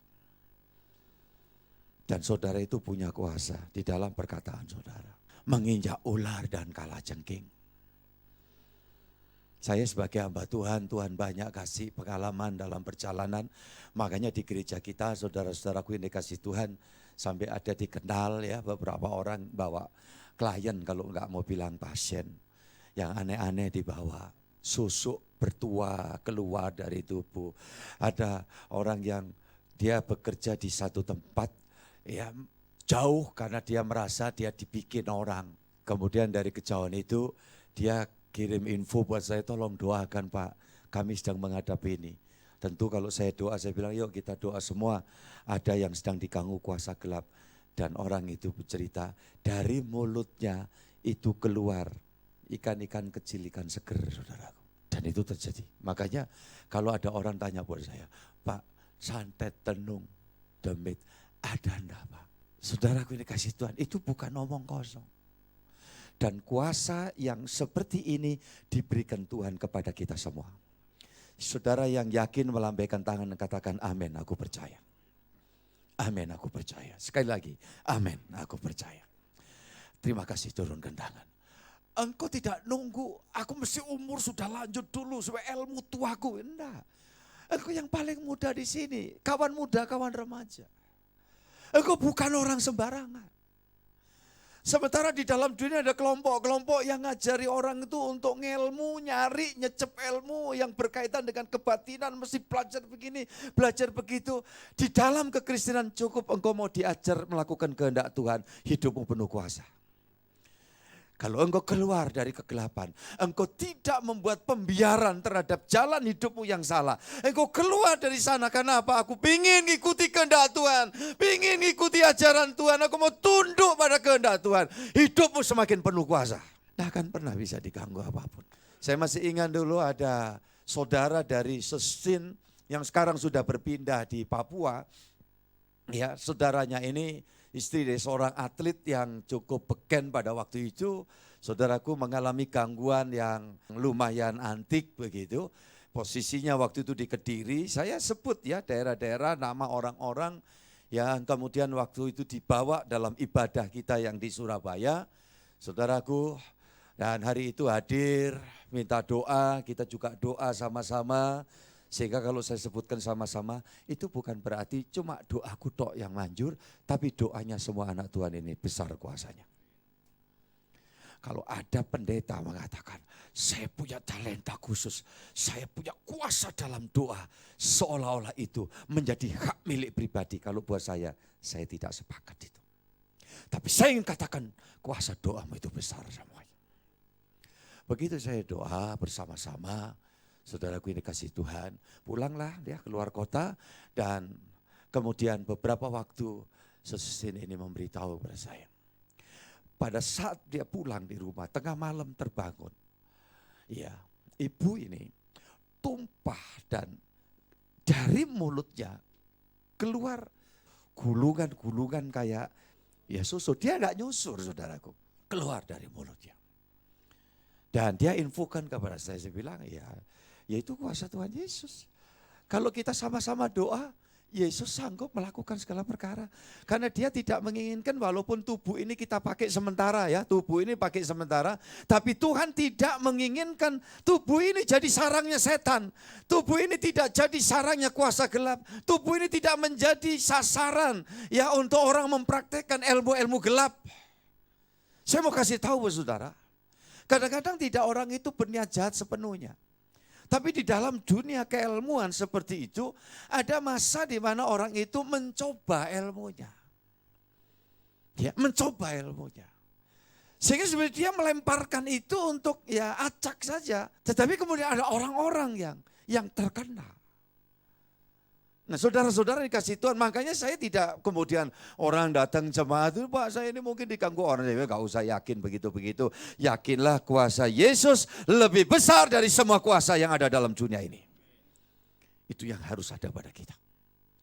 Dan saudara itu punya kuasa di dalam perkataan saudara. Menginjak ular dan kalajengking. Saya sebagai hamba Tuhan, Tuhan banyak kasih pengalaman dalam perjalanan. Makanya di gereja kita saudara-saudaraku yang dikasih Tuhan, sampai ada dikenal ya beberapa orang bawa klien kalau enggak mau bilang pasien. Yang aneh-aneh dibawa, susuk bertuah keluar dari tubuh. Ada orang yang dia bekerja di satu tempat, ya jauh karena dia merasa dia dibikin orang. Kemudian dari kejauhan itu dia kirim info buat saya, tolong doakan Pak, kami sedang menghadapi ini. Tentu kalau saya doa, saya bilang yuk kita doa semua. Ada yang sedang diganggu kuasa gelap. Dan orang itu bercerita, dari mulutnya itu keluar ikan-ikan kecil, ikan seger, saudaraku. Dan itu terjadi. Makanya kalau ada orang tanya buat saya, Pak, santet tenung demit ada enggak Pak? Saudaraku ini kasih Tuhan, itu bukan omong kosong. Dan kuasa yang seperti ini diberikan Tuhan kepada kita semua. Saudara yang yakin melambaikan tangan dan katakan amin, aku percaya. Amin, aku percaya. Sekali lagi, amin, aku percaya. Terima kasih, turunkan tangan. Engkau tidak nunggu, aku mesti umur sudah lanjut dulu supaya ilmu tuaku. Enggak. Engkau yang paling muda di sini, kawan muda, kawan remaja. Engkau bukan orang sembarangan. Sementara di dalam dunia ada kelompok-kelompok yang ngajari orang itu untuk ngelmu, nyari, nyecep ilmu yang berkaitan dengan kebatinan, mesti belajar begini, belajar begitu. Di dalam kekristenan cukup engkau mau diajar melakukan kehendak Tuhan, hidupmu penuh kuasa. Kalau engkau keluar dari kegelapan, engkau tidak membuat pembiaran terhadap jalan hidupmu yang salah. Engkau keluar dari sana karena apa? Aku ingin ikuti kehendak Tuhan, ingin ikuti ajaran Tuhan, aku mau tunduk pada kehendak Tuhan. Hidupmu semakin penuh kuasa. Tidak akan pernah bisa diganggu apapun. Saya masih ingat dulu ada saudara dari Sesin yang sekarang sudah berpindah di Papua. Ya, saudaranya ini istri dari seorang atlet yang cukup beken pada waktu itu, saudaraku mengalami gangguan yang lumayan antik begitu. Posisinya waktu itu di Kediri, saya sebut ya daerah-daerah nama orang-orang yang kemudian waktu itu dibawa dalam ibadah kita yang di Surabaya. Saudaraku, dan hari itu hadir, minta doa, kita juga doa sama-sama. Sehingga kalau saya sebutkan sama-sama, itu bukan berarti cuma doaku tok yang manjur, tapi doanya semua anak Tuhan ini besar kuasanya. Kalau ada pendeta mengatakan, saya punya talenta khusus, saya punya kuasa dalam doa, seolah-olah itu menjadi hak milik pribadi. Kalau buat saya tidak sepakat itu. Tapi saya ingin katakan, kuasa doamu itu besar semuanya. Begitu saya doa bersama-sama, saudaraku ini kasih Tuhan, pulanglah dia keluar kota, dan kemudian beberapa waktu sesusin ini memberitahu kepada saya. Pada saat dia pulang di rumah, tengah malam terbangun. Ya, ibu ini tumpah dan dari mulutnya keluar gulungan-gulungan kayak ya susu. Dia enggak nyusur, saudaraku. Keluar dari mulutnya. Dan dia infokan kepada saya bilang, ya itu kuasa Tuhan Yesus. Kalau kita sama-sama doa, Yesus sanggup melakukan segala perkara. Karena dia tidak menginginkan walaupun tubuh ini kita pakai sementara ya. Tubuh ini pakai sementara. Tapi Tuhan tidak menginginkan tubuh ini jadi sarangnya setan. Tubuh ini tidak jadi sarangnya kuasa gelap. Tubuh ini tidak menjadi sasaran ya untuk orang mempraktekkan ilmu-ilmu gelap. Saya mau kasih tahu saudara. Kadang-kadang tidak orang itu berniat jahat sepenuhnya. Tapi di dalam dunia keilmuan seperti itu, ada masa di mana orang itu mencoba ilmunya. Ya, mencoba ilmunya. Sehingga sebenarnya dia melemparkan itu untuk ya acak saja. Tetapi kemudian ada orang-orang yang terkena. Nah saudara-saudara dikasih Tuhan, makanya saya tidak kemudian orang datang jemaat itu, Pak saya ini mungkin diganggu orang, saya gak usah yakin begitu-begitu. Yakinlah kuasa Yesus lebih besar dari semua kuasa yang ada dalam dunia ini. Itu yang harus ada pada kita.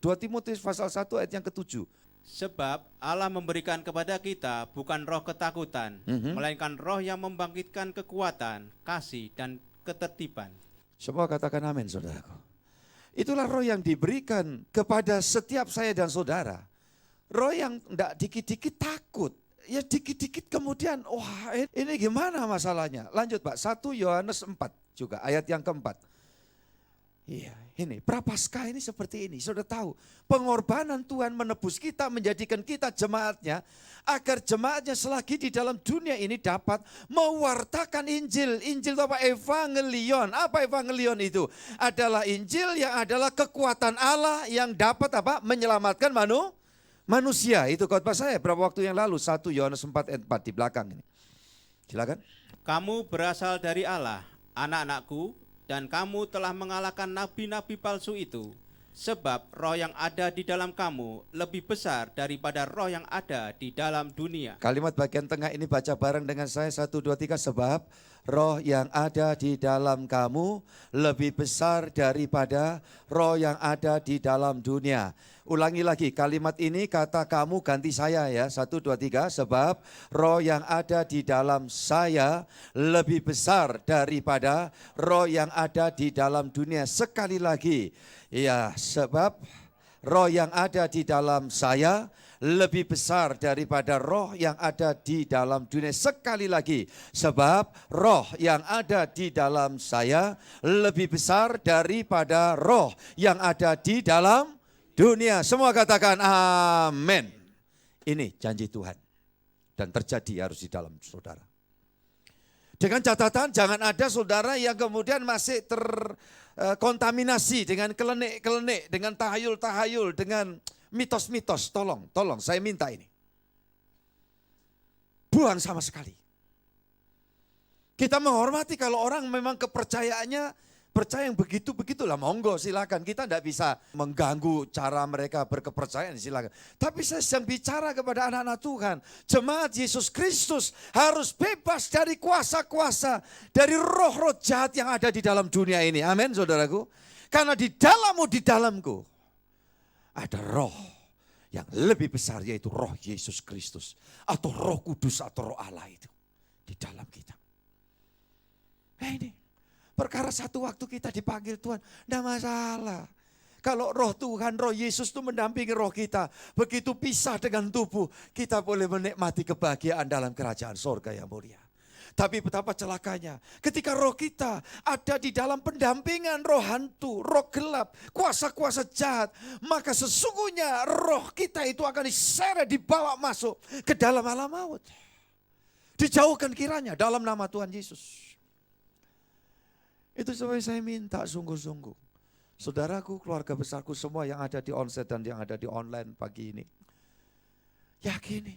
2 Timotius pasal 1 ayat yang ke-7. Sebab Allah memberikan kepada kita bukan roh ketakutan, melainkan roh yang membangkitkan kekuatan, kasih, dan ketertiban. Semua katakan amin saudaraku. Itulah roh yang diberikan kepada setiap saya dan saudara. Roh yang enggak dikit-dikit takut. Ya dikit-dikit kemudian, wah ini gimana masalahnya. Lanjut Pak, 1 Yohanes 4 juga ayat yang keempat. Iya, ini prapaskah ini seperti ini. Sudah tahu, pengorbanan Tuhan menebus kita, menjadikan kita jemaatnya, agar jemaatnya selagi di dalam dunia ini dapat mewartakan Injil. Injil itu apa? Evangelion. Apa evangelion itu? Adalah Injil yang adalah kekuatan Allah yang dapat apa? Menyelamatkan manusia. Itu khotbah saya beberapa waktu yang lalu, 1 Yohanes 4 ayat 4 di belakang ini. Silakan. Kamu berasal dari Allah, anak-anakku, dan kamu telah mengalahkan nabi-nabi palsu itu. Sebab roh yang ada di dalam kamu lebih besar daripada roh yang ada di dalam dunia. Kalimat bagian tengah ini baca bareng dengan saya 1, 2, 3. Sebab roh yang ada di dalam kamu lebih besar daripada roh yang ada di dalam dunia. Ulangi lagi kalimat ini, kata kamu ganti saya ya. 1, 2, 3. Sebab roh yang ada di dalam saya lebih besar daripada roh yang ada di dalam dunia. Sekali lagi. Ya, sebab roh yang ada di dalam saya lebih besar daripada roh yang ada di dalam dunia. Sekali lagi, sebab roh yang ada di dalam saya lebih besar daripada roh yang ada di dalam dunia. Semua katakan amin. Ini janji Tuhan dan terjadi harus di dalam saudara. Dengan catatan jangan ada saudara yang kemudian masih terkontaminasi dengan kelenik-kelenik, dengan tahayul-tahayul, dengan mitos-mitos. Tolong saya minta ini. Buang sama sekali. Kita menghormati kalau orang memang kepercayaannya percaya yang begitu-begitulah, monggo silakan. Kita tidak bisa mengganggu cara mereka berkepercayaan, silakan. Tapi saya sedang bicara kepada anak-anak Tuhan. Jemaat Yesus Kristus harus bebas dari kuasa-kuasa, dari roh-roh jahat yang ada di dalam dunia ini. Amin saudaraku. Karena di dalammu, di dalamku ada roh yang lebih besar, yaitu roh Yesus Kristus. Atau roh kudus atau roh Allah itu. di dalam kita. Nah ini, perkara satu waktu kita dipanggil Tuhan, tidak masalah. Kalau roh Tuhan, roh Yesus itu mendampingi roh kita. Begitu pisah dengan tubuh, kita boleh menikmati kebahagiaan dalam kerajaan sorga yang mulia. Tapi betapa celakanya ketika roh kita ada di dalam pendampingan roh hantu, roh gelap, kuasa-kuasa jahat. Maka sesungguhnya roh kita itu akan diseret, dibawa masuk ke dalam alam maut. Dijauhkan kiranya dalam nama Tuhan Yesus. Itu sebabnya saya minta sungguh-sungguh. Saudaraku, keluarga besarku semua yang ada di onsite dan yang ada di online pagi ini. Yakini,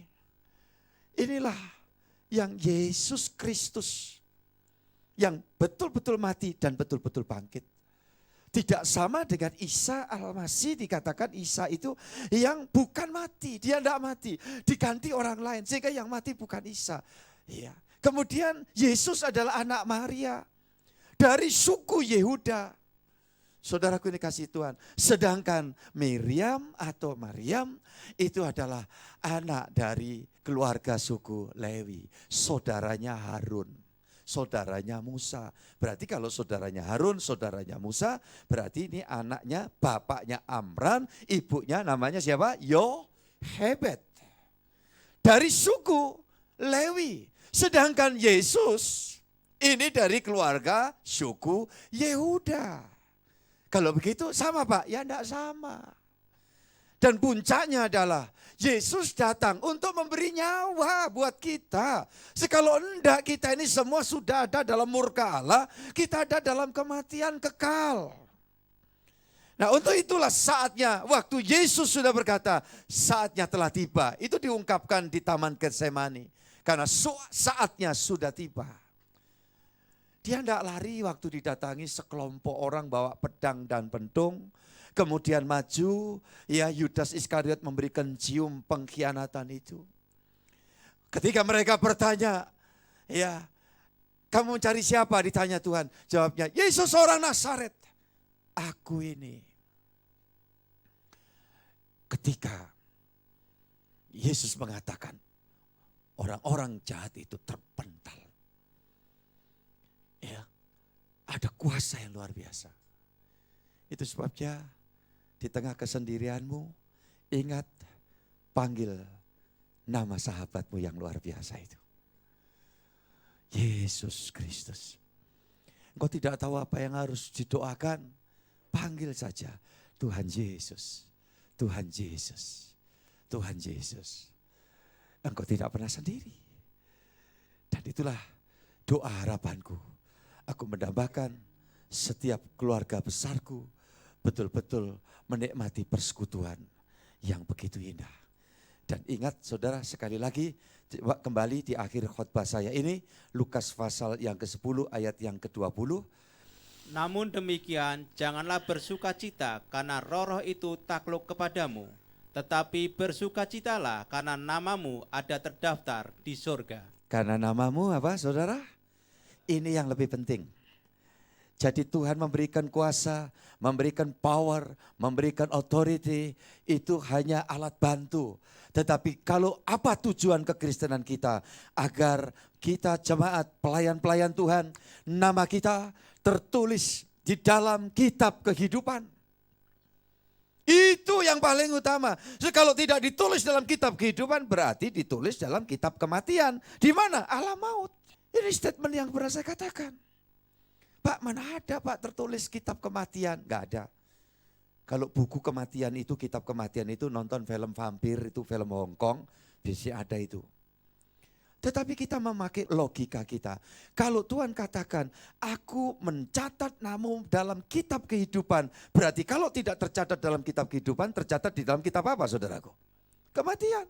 inilah yang Yesus Kristus yang betul-betul mati dan betul-betul bangkit. Tidak sama dengan Isa Al-Masih, dikatakan Isa itu yang bukan mati, dia tidak mati, diganti orang lain sehingga yang mati bukan Isa. Ya. Kemudian Yesus adalah anak Maria dari suku Yehuda. Saudaraku ini kasih Tuhan. Sedangkan Miriam atau Maryam itu adalah anak dari keluarga suku Lewi. Saudaranya Harun, saudaranya Musa. Berarti kalau saudaranya Harun, saudaranya Musa, berarti ini anaknya, bapaknya Amram, ibunya namanya siapa? Yohebed. Dari suku Lewi. Sedangkan Yesus ini dari keluarga suku Yehuda. Kalau begitu sama Pak? Ya enggak sama. Dan puncaknya adalah Yesus datang untuk memberi nyawa buat kita. Sekalau enggak kita ini semua sudah ada dalam murka Allah, kita ada dalam kematian kekal. Nah untuk itulah saatnya, waktu Yesus sudah berkata, saatnya telah tiba. Itu diungkapkan di Taman Getsemani. Karena saatnya sudah tiba. Dia tidak lari waktu didatangi sekelompok orang bawa pedang dan pentung. Kemudian maju, ya Yudas Iskariot memberikan cium pengkhianatan itu. Ketika mereka bertanya, ya kamu mencari siapa? Ditanya Tuhan. Jawabnya, Yesus orang Nazaret. Aku ini. Ketika Yesus mengatakan, orang-orang jahat itu terpental. Ya, ada kuasa yang luar biasa. Itu sebabnya di tengah kesendirianmu, ingat panggil nama sahabatmu yang luar biasa itu. Yesus Kristus. Engkau tidak tahu apa yang harus didoakan, panggil saja Tuhan Yesus, Tuhan Yesus, Tuhan Yesus. Engkau tidak pernah sendiri. Dan itulah doa harapanku. Aku mendambakan setiap keluarga besarku betul-betul menikmati persekutuan yang begitu indah. Dan ingat saudara, sekali lagi kembali di akhir khotbah saya ini, Lukas pasal yang ke-10 ayat yang ke-20. Namun demikian janganlah bersukacita karena roh-roh itu takluk kepadamu, tetapi bersukacitalah karena namamu ada terdaftar di surga. Karena namamu apa saudara? Ini yang lebih penting. Jadi Tuhan memberikan kuasa, memberikan power, memberikan authority, itu hanya alat bantu. Tetapi kalau apa tujuan kekristenan kita? Agar kita jemaat pelayan-pelayan Tuhan, nama kita tertulis di dalam kitab kehidupan. Itu yang paling utama. Kalau tidak ditulis dalam kitab kehidupan, berarti ditulis dalam kitab kematian. Di mana? Alam maut. Ini statement yang pernah saya katakan. Pak, mana ada Pak tertulis kitab kematian? Enggak ada. Kalau buku kematian itu, kitab kematian itu, nonton film vampir, itu film Hongkong, biasanya ada itu. Tetapi kita memakai logika kita. Kalau Tuhan katakan, aku mencatat namamu dalam kitab kehidupan, berarti kalau tidak tercatat dalam kitab kehidupan, tercatat di dalam kitab apa saudaraku? Kematian.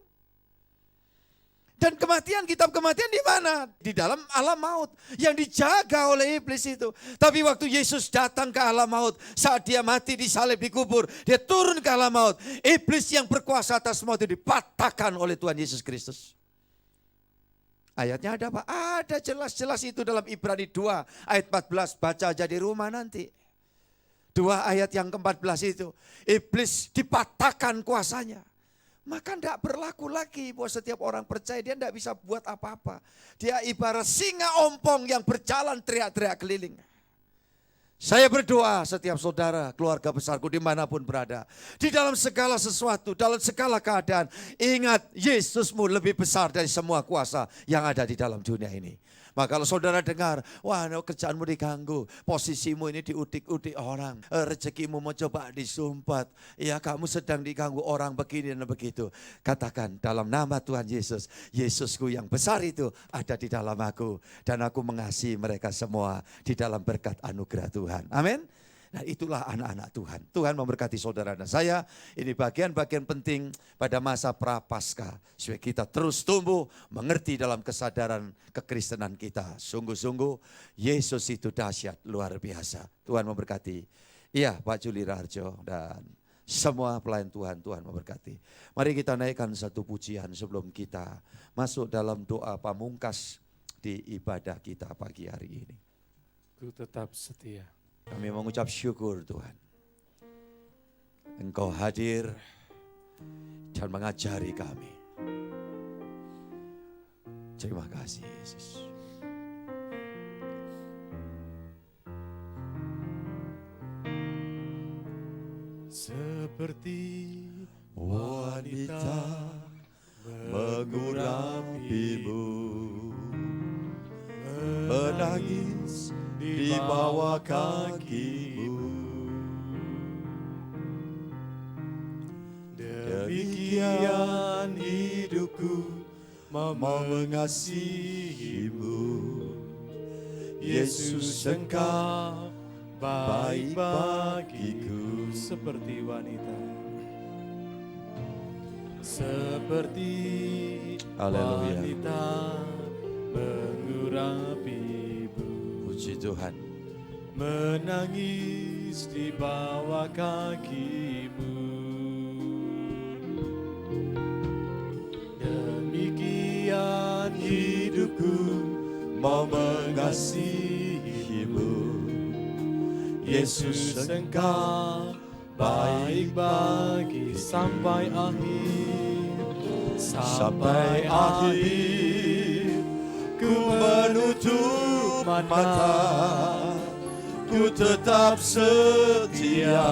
Dan kematian, kitab kematian di mana? Di dalam alam maut yang dijaga oleh iblis itu. Tapi waktu Yesus datang ke alam maut, saat dia mati disalib dikubur, dia turun ke alam maut. Iblis yang berkuasa atas maut itu dipatahkan oleh Tuhan Yesus Kristus. Ayatnya ada apa? Ada jelas-jelas itu dalam Ibrani 2 ayat 14. Baca aja di rumah nanti. 2 ayat yang ke-14 itu. Iblis dipatahkan kuasanya. maka tidak berlaku lagi bahwa setiap orang percaya dia tidak bisa buat apa-apa. Dia ibarat singa ompong yang berjalan teriak-teriak keliling. Saya berdoa setiap saudara, keluarga besarku dimanapun berada. Di dalam segala sesuatu, dalam segala keadaan. Ingat, Yesusmu lebih besar dari semua kuasa yang ada di dalam dunia ini. Maka kalau saudara dengar, wah kerjaanmu diganggu, posisimu ini diudik-udik orang, rezekimu mau coba disumpat, ya kamu sedang diganggu orang begini dan begitu. Katakan dalam nama Tuhan Yesus, Yesusku yang besar itu ada di dalam aku. Dan aku mengasihi mereka semua di dalam berkat anugerah Tuhan. Amin. Nah itulah anak-anak Tuhan. Tuhan memberkati saudara dan saya. Ini bagian-bagian penting pada masa Prapaskah. Supaya kita terus tumbuh mengerti dalam kesadaran kekristenan kita. Sungguh-sungguh Yesus itu dahsyat luar biasa. Tuhan memberkati. Iya Pak Juli Raharjo dan semua pelayan Tuhan, Tuhan memberkati. Mari kita naikkan satu pujian sebelum kita masuk dalam doa pamungkas di ibadah kita pagi hari ini. Ku tetap setia. Kami mengucap syukur Tuhan. Engkau hadir dan mengajari kami. Terima kasih Yesus. Seperti Wanita mengurapimu, menangis di bawah kakimu. Demikian hidupku mau mengasihimu. Yesus Engkau baik bagiku. Seperti wanita, seperti Haleluya. wanita mengurapi. Puji Tuhan. Menangis di bawah kakimu. Demikian hidupku Mau mengasihimu. Yesus Engkau baik bagi sampai akhir. Sampai akhir ku menutup mata, ku tetap setia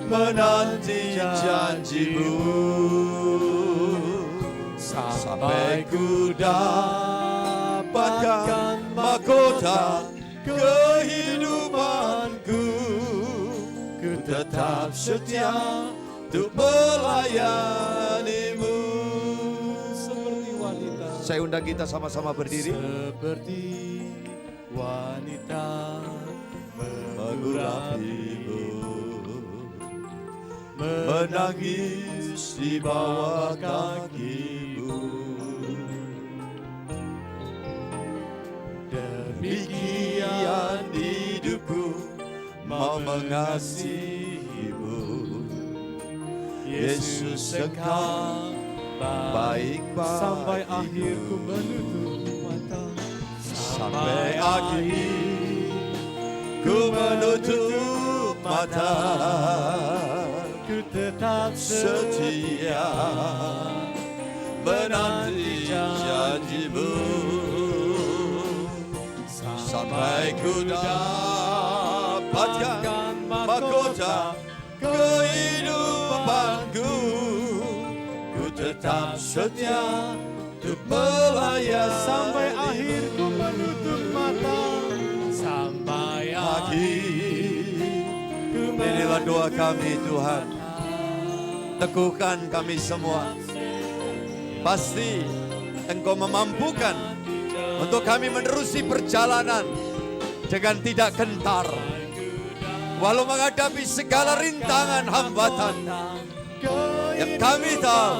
menanti janjimu. Sampai ku dapatkan mahkota kehidupanku, ku tetap setia untuk melayanimu. Seperti wanita, Saya undang kita sama-sama berdiri. seperti wanita Mengurapimu, menangis di bawah kakimu. Demikian hidupku mau mengasihimu. Yesus Engkau baik sampai bagiku. akhir ku menutup mata. Sampai akhir ku menutup mata, ku tetap setia menanti janjimu. Sampai ku dapatkan mahkota kehidupanku, ku tetap setia untuk melayani. sampai akhir ku menutup mata. Sampai Akhir. Inilah doa kami Tuhan. Teguhkan kami semua. Pasti Engkau memampukan untuk kami menerusi perjalanan dengan tidak gentar. Walau menghadapi segala rintangan hambatan, yang kami tahu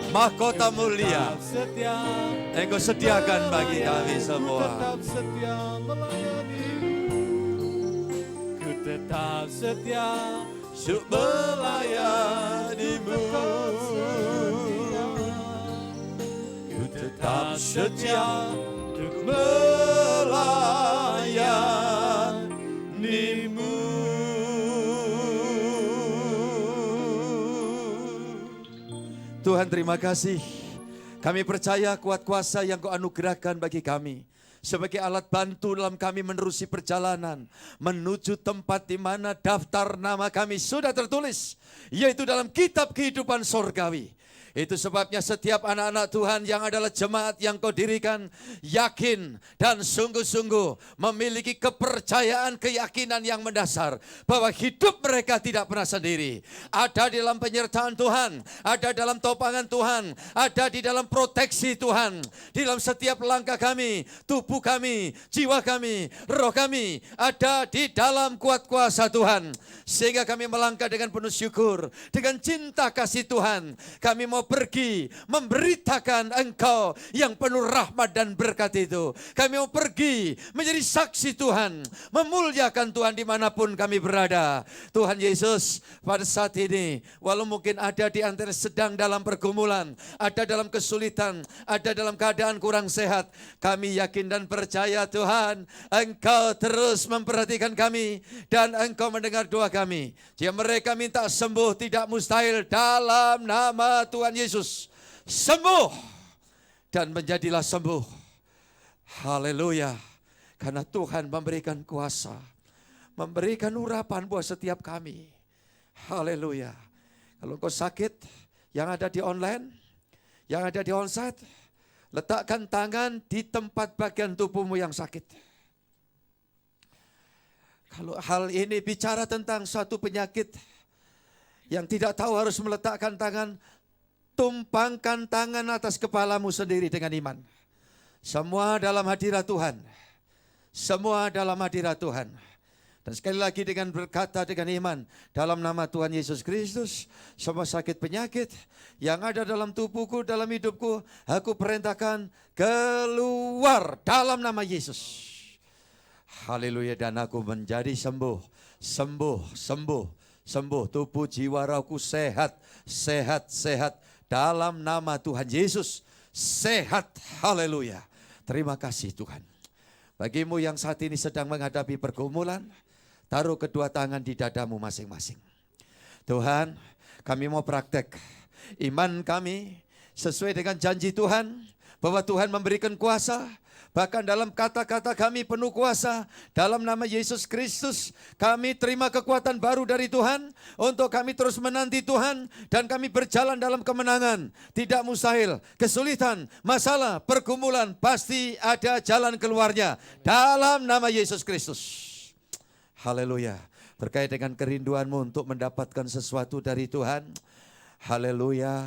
mahkota mulia Engkau sediakan bagi kami semua. tetap setia melayani. Ku tetap setia Untuk melayanimu, ku tetap setia untuk melayanimu. Tuhan terima kasih. Kami percaya kuat kuasa yang Kau anugerahkan bagi kami sebagai alat bantu dalam kami menerusi perjalanan menuju tempat di mana daftar nama kami sudah tertulis, yaitu dalam kitab kehidupan sorgawi. Itu sebabnya setiap anak-anak Tuhan yang adalah jemaat yang Kau dirikan yakin dan sungguh-sungguh memiliki kepercayaan, keyakinan yang mendasar bahwa hidup mereka tidak pernah sendiri. Ada di dalam penyertaan Tuhan, ada dalam topangan Tuhan, ada di dalam proteksi Tuhan. Di dalam setiap langkah kami, tubuh kami, jiwa kami, roh kami ada di dalam kuat kuasa Tuhan. Sehingga kami melangkah dengan penuh syukur, dengan cinta kasih Tuhan. Kami mau pergi memberitakan Engkau yang penuh rahmat dan berkat itu. Kami mau pergi menjadi saksi Tuhan, memuliakan Tuhan dimanapun kami berada. Tuhan Yesus, pada saat ini, walau mungkin ada di antara sedang dalam pergumulan, ada dalam kesulitan, ada dalam keadaan kurang sehat, kami yakin dan percaya Tuhan, Engkau terus memperhatikan kami dan Engkau mendengar doa kami. Jika mereka minta sembuh, tidak mustahil dalam nama Tuhan Yesus. Sembuh dan menjadilah sembuh. Haleluya. Karena Tuhan memberikan kuasa, memberikan urapan buat setiap kami. Haleluya. Kalau kau sakit, yang ada di online, yang ada di onsite, letakkan tangan di tempat bagian tubuhmu yang sakit. Kalau hal ini bicara tentang suatu penyakit yang tidak tahu harus meletakkan tangan, tumpangkan tangan atas kepalamu sendiri dengan iman. Semua dalam hadirat Tuhan. Semua dalam hadirat Tuhan. Dan sekali lagi dengan berkata dengan iman, dalam nama Tuhan Yesus Kristus, semua sakit penyakit yang ada dalam tubuhku, dalam hidupku, aku perintahkan keluar dalam nama Yesus. Haleluya, dan aku menjadi sembuh, sembuh, sembuh, sembuh. Tubuh, jiwa, rohku sehat, sehat, sehat. Dalam nama Tuhan Yesus, sehat. Haleluya. Terima kasih Tuhan. Bagimu yang saat ini sedang menghadapi pergumulan, taruh kedua tangan di dadamu masing-masing. Tuhan, kami mau praktek iman kami sesuai dengan janji Tuhan, bahwa Tuhan memberikan kuasa. Bahkan dalam kata-kata kami penuh kuasa, dalam nama Yesus Kristus, kami terima kekuatan baru dari Tuhan, untuk kami terus menanti Tuhan, dan kami berjalan dalam kemenangan. Tidak mustahil, kesulitan, masalah, pergumulan, pasti ada jalan keluarnya, dalam nama Yesus Kristus. Haleluya. Terkait dengan kerinduanmu untuk mendapatkan sesuatu dari Tuhan, haleluya.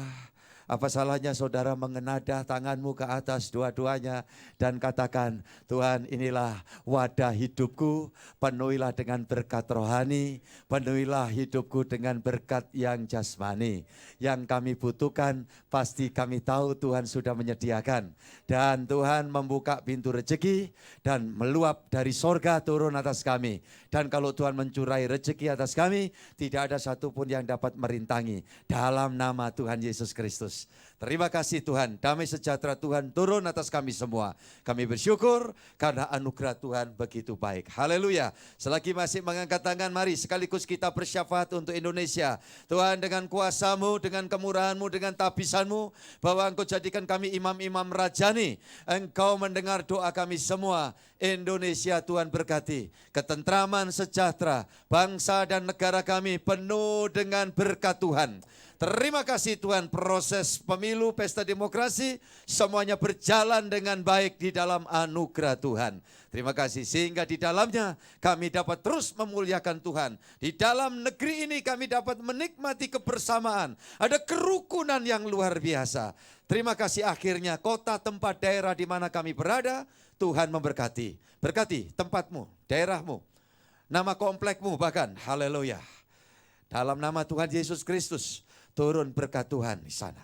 Apa salahnya saudara mengenadah tanganmu ke atas dua-duanya dan katakan, Tuhan, inilah wadah hidupku, penuhilah dengan berkat rohani, penuhilah hidupku dengan berkat yang jasmani. Yang kami butuhkan pasti kami tahu Tuhan sudah menyediakan. Dan Tuhan membuka pintu rezeki dan meluap dari sorga turun atas kami. Dan kalau Tuhan mencurai rezeki atas kami, tidak ada satupun yang dapat merintangi. Dalam nama Tuhan Yesus Kristus. Terima kasih Tuhan, damai sejahtera Tuhan turun atas kami semua. Kami bersyukur karena anugerah Tuhan begitu baik. Haleluya. Selagi masih mengangkat tangan, mari sekaligus kita bersyafaat untuk Indonesia. Tuhan, dengan kuasa-Mu, dengan kemurahan-Mu, dengan tabisan-Mu, bahwa Engkau jadikan kami imam-imam rajani. Engkau mendengar doa kami semua. Indonesia Tuhan berkati. Ketentraman, sejahtera, bangsa dan negara kami penuh dengan berkat Tuhan. Terima kasih Tuhan, proses pemilu, pesta demokrasi, semuanya berjalan dengan baik di dalam anugerah Tuhan. Terima kasih, sehingga di dalamnya kami dapat terus memuliakan Tuhan. Di dalam negeri ini kami dapat menikmati kebersamaan. Ada kerukunan yang luar biasa. Terima kasih, akhirnya kota, tempat, daerah di mana kami berada, Tuhan memberkati. Berkati tempatmu, daerahmu, nama komplekmu bahkan. Haleluya. Dalam nama Tuhan Yesus Kristus, turun berkat Tuhan di sana.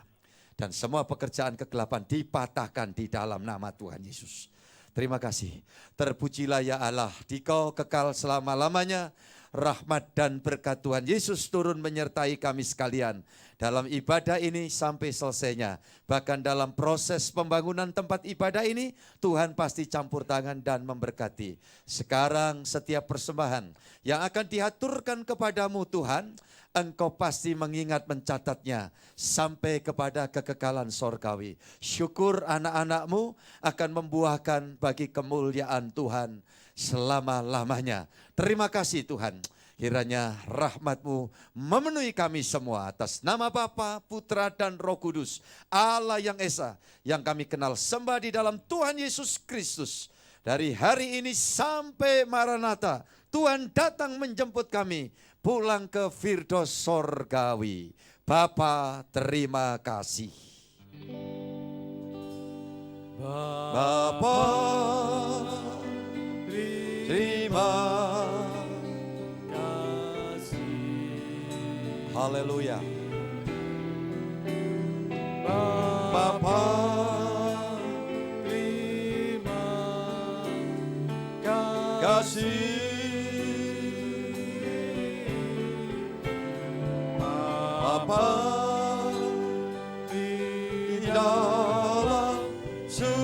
Dan semua pekerjaan kegelapan dipatahkan di dalam nama Tuhan Yesus. Terima kasih. Terpujilah ya Allah, Dikau kekal selama-lamanya. rahmat dan berkat Tuhan Yesus turun menyertai kami sekalian dalam ibadah ini sampai selesainya. Bahkan dalam proses pembangunan tempat ibadah ini, Tuhan pasti campur tangan dan memberkati. Sekarang setiap persembahan yang akan diaturkan kepadamu Tuhan, Engkau pasti mengingat mencatatnya sampai kepada kekekalan sorgawi. Syukur anak-anakmu akan membuahkan bagi kemuliaan Tuhan selama-lamanya. Terima kasih Tuhan. Kiranya rahmat-Mu memenuhi kami semua atas nama Bapa, Putra, dan Roh Kudus. Allah yang Esa, yang kami kenal sembah di dalam Tuhan Yesus Kristus. Dari hari ini sampai Maranatha, Tuhan datang menjemput kami pulang ke Firdaus sorgawi. Bapa, terima kasih. Bapa, terima kasih. Haleluya. Bapa, terima kasih. Bapa di dalam surga,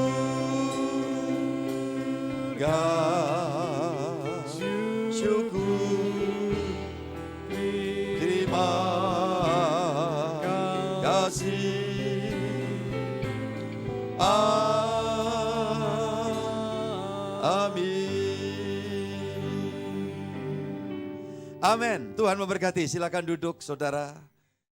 syukur terima kasih. Amin. Amin. Tuhan memberkati. Silakan duduk saudara.